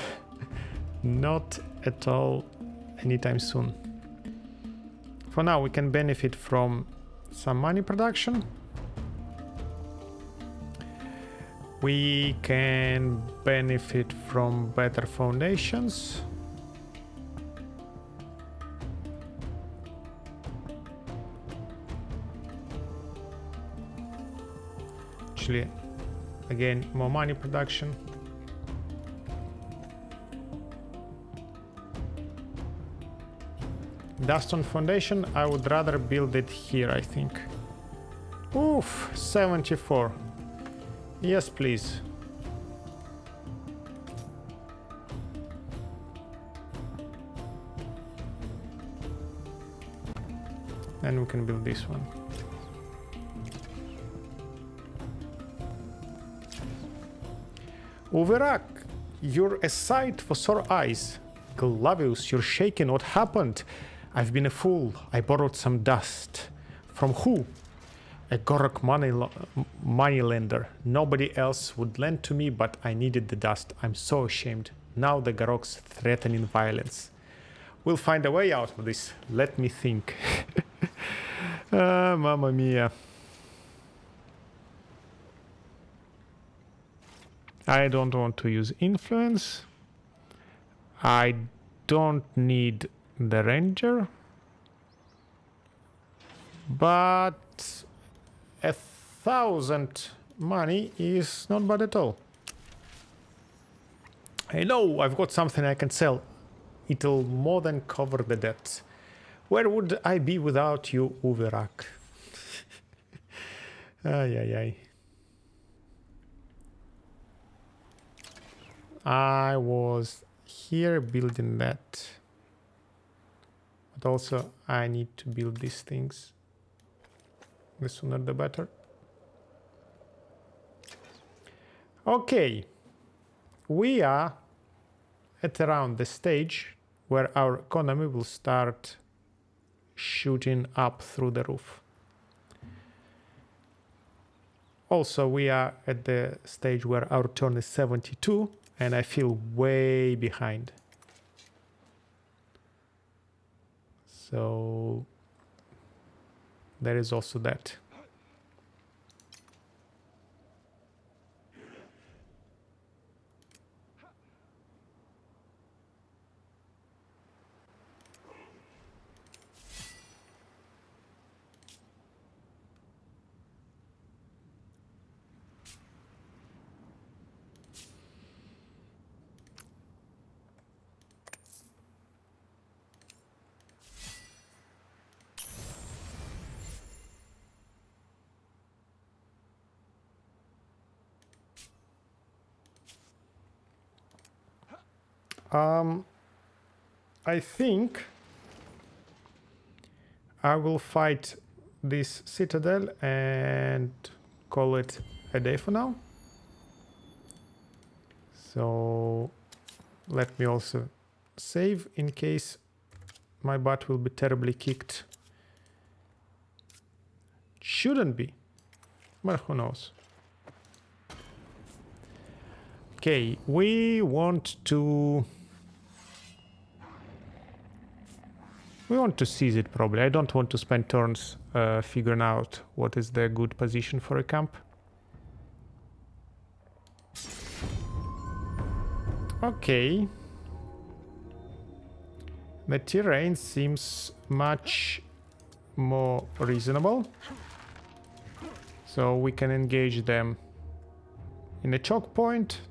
Speaker 1: Not at all anytime soon. For now, we can benefit from some money production. We can benefit from better foundations. Actually, again, more money production. Dust on foundation, I would rather build it here, I think. Oof, 74. Yes, please. And we can build this one. Uverak, you're a sight for sore eyes. Glavius, you're shaking. What happened? I've been a fool. I borrowed some dust. From who? A Gorok moneylender. Nobody else would lend to me, but I needed the dust. I'm so ashamed. Now the Goroks threatening violence. We'll find a way out of this. Let me think. Mamma mia. I don't want to use influence. I don't need the ranger, but 1,000 money is not bad at all. I know I've got something I can sell. It'll more than cover the debts. Where would I be without you, Uverak? Ay, ay, ay. I was here building that. But also I need to build these things. The sooner the better. Okay. We are at around the stage where our economy will start shooting up through the roof. Also, we are at the stage where our turn is 72, and I feel way behind. So there is also that. I think I will fight this Citadel and call it a day for now. So let me also save in case my butt will be terribly kicked. Shouldn't be, but who knows. Okay, we want to seize it probably. I don't want to spend turns figuring out what is the good position for a camp. Okay. The terrain seems much more reasonable. So we can engage them in a choke point.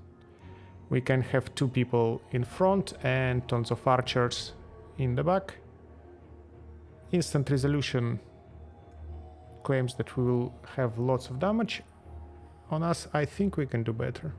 Speaker 1: We can have 2 people in front and tons of archers in the back. Instant resolution claims that we will have lots of damage on us. I think we can do better.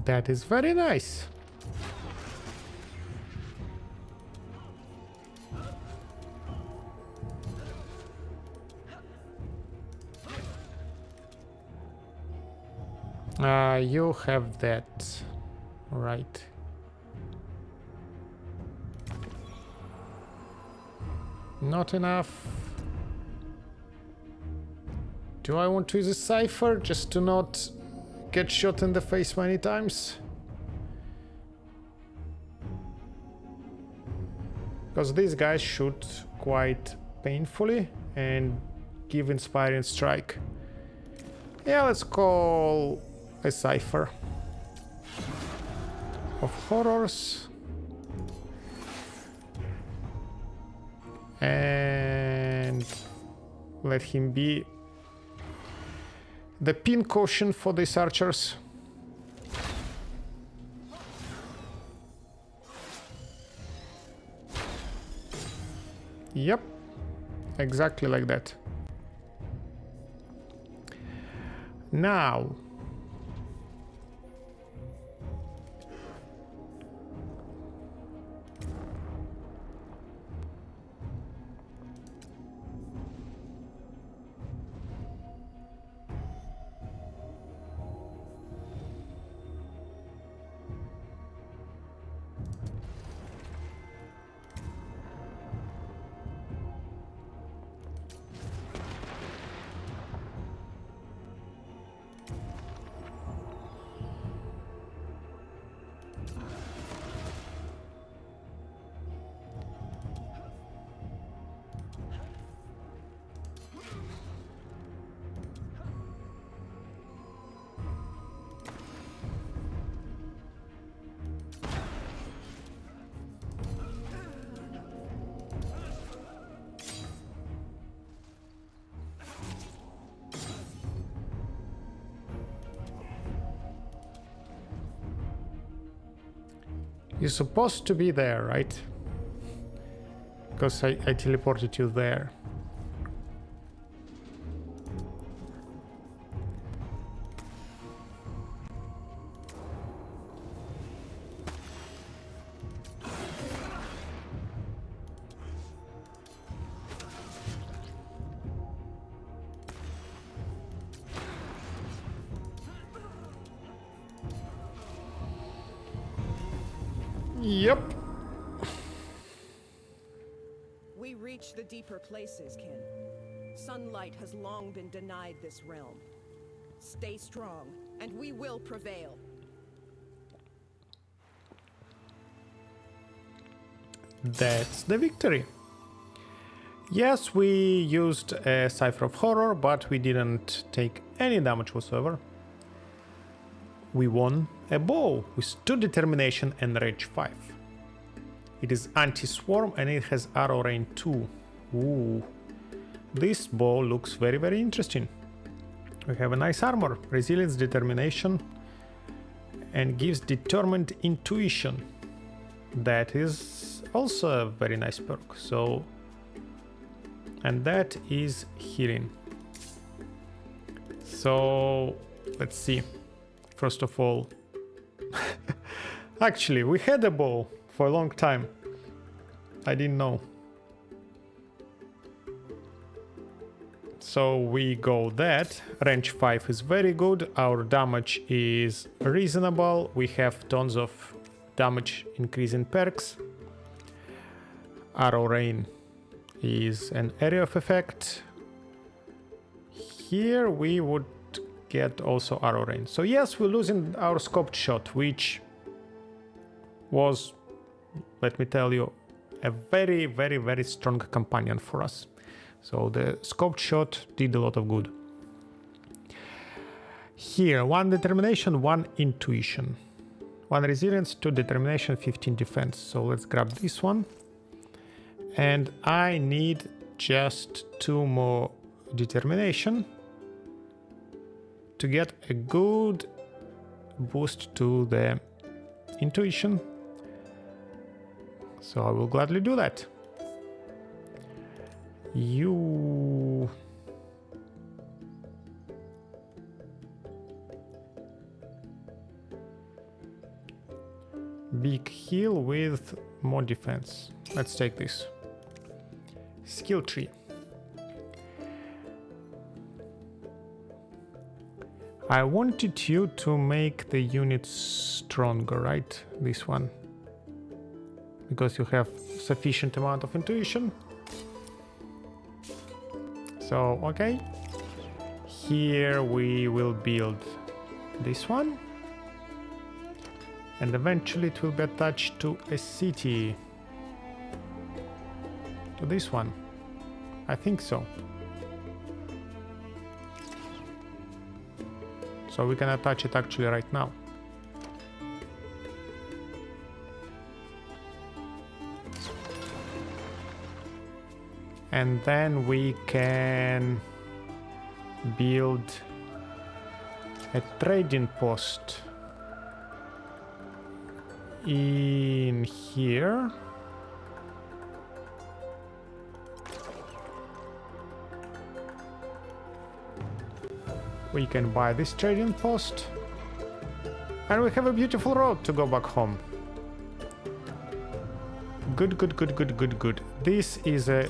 Speaker 1: That is very nice. You have that. Right. Not enough. Do I want to use a cipher just to not get shot in the face many times? Because these guys shoot quite painfully and give inspiring strike. Yeah, let's call a cipher of horrors. And let him be the pin caution for these archers. Yep, exactly like that. Now, You're supposed to be there, right? Because I teleported you there. Yep.
Speaker 3: We reach the deeper places, Kin. Sunlight has long been denied this realm. Stay strong, and we will prevail.
Speaker 1: That's the victory. Yes, we used a Cipher of Horror, but we didn't take any damage whatsoever. We won a bow with 2 determination and rage 5. It is anti-swarm and it has arrow rain 2. Ooh. This bow looks very, very interesting. We have a nice armor, resilience, determination, and gives determined intuition. That is also a very nice perk. So, and that is healing. So let's see. First of all, actually, we had a bow for a long time. I didn't know. So we go that. Range 5 is very good. Our damage is reasonable. We have tons of damage increasing perks. Arrow Rain is an area of effect. Here we would get also Arrow Rain. So yes, we're losing our scoped shot, which was, let me tell you, a very, very, very strong companion for us. So the scoped shot did a lot of good. Here, 1 determination, 1 intuition. 1 resilience, 2 determination, 15 defense. So let's grab this one. And I need just 2 more determination to get a good boost to the intuition. So I will gladly do that. You... Big heal with more defense. Let's take this. Skill tree. I wanted you to make the unit stronger, right? This one. Because you have sufficient amount of intuition. So, okay. Here we will build this one. And eventually it will be attached to a city. To this one. I think so. So we can attach it actually right now. And then we can build a trading post in here. We can buy this trading post. And we have a beautiful road to go back home. Good, good, good, good, good, good. This is a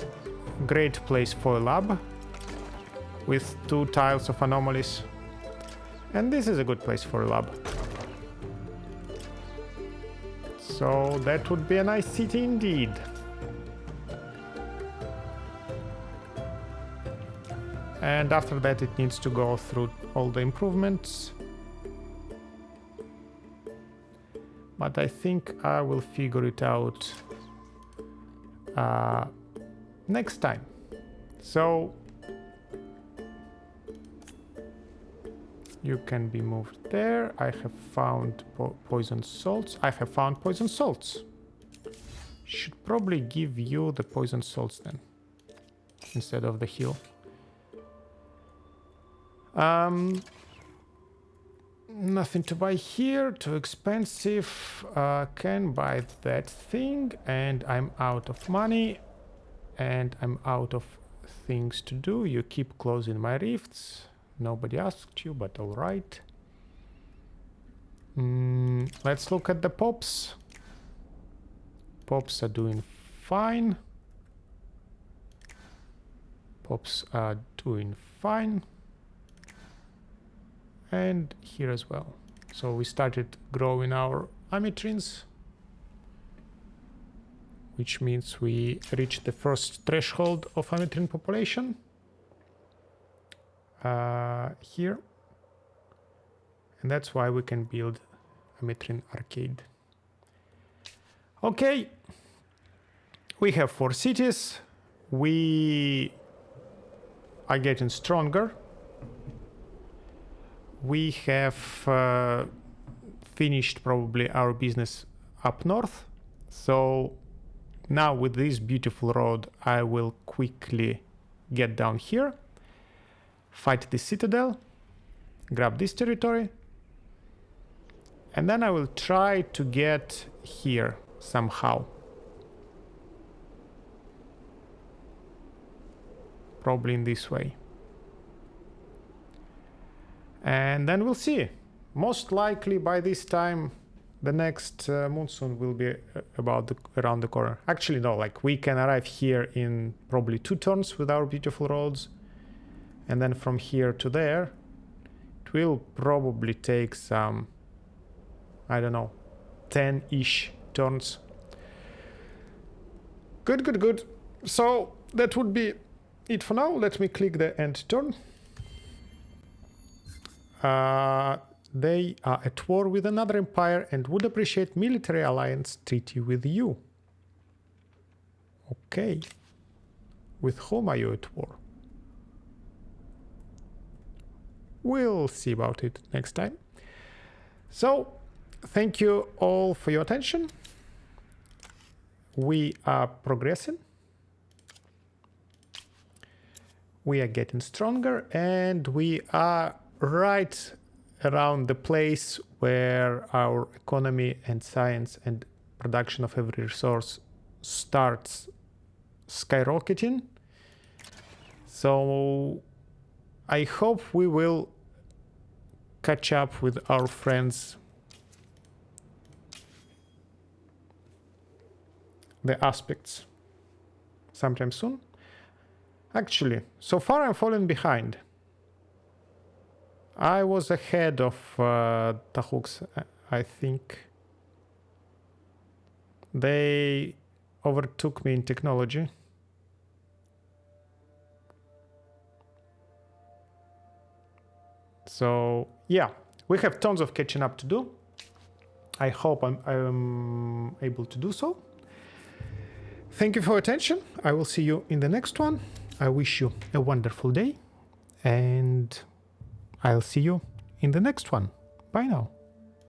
Speaker 1: great place for a lab. With 2 tiles of anomalies. And this is a good place for a lab. So that would be a nice city indeed. And after that it needs to go through all the improvements. But I think I will figure it out next time. So you can be moved there. I have found poison salts. I have found poison salts. Should probably give you the poison salts then, instead of the heal. Nothing to buy here, too expensive. Can buy that thing, and I'm out of money, and I'm out of things to do. You keep closing my rifts. Nobody asked you, but all right. Let's look at the pops. Pops are doing fine. Pops are doing fine. And here as well. So we started growing our amitrines, which means we reached the first threshold of amitrine population here. And that's why we can build amitrine arcade. Okay, we have 4 cities. We are getting stronger. We have finished probably our business up north. So now with this beautiful road, I will quickly get down here, fight the Citadel, grab this territory, and then I will try to get here somehow. Probably in this way. And then we'll see. Most likely by this time, the next monsoon will be around the corner. Actually, no, like we can arrive here in probably 2 turns with our beautiful roads. And then from here to there, it will probably take some, I don't know, 10-ish turns. Good, good, good. So that would be it for now. Let me click the end turn. They are at war with another empire and would appreciate military alliance treaty with you. Okay. With whom are you at war? We'll see about it next time. So, thank you all for your attention. We are progressing. We are getting stronger, and we are right around the place where our economy and science and production of every resource starts skyrocketing. So I hope we will catch up with our friends, the aspects, sometime soon. Actually, so far I'm falling behind. I was ahead of Tahuks, I think. They overtook me in technology. So, yeah, we have tons of catching up to do. I hope I'm able to do so. Thank you for your attention. I will see you in the next one. I wish you a wonderful day, and I'll see you in the next one. Bye now.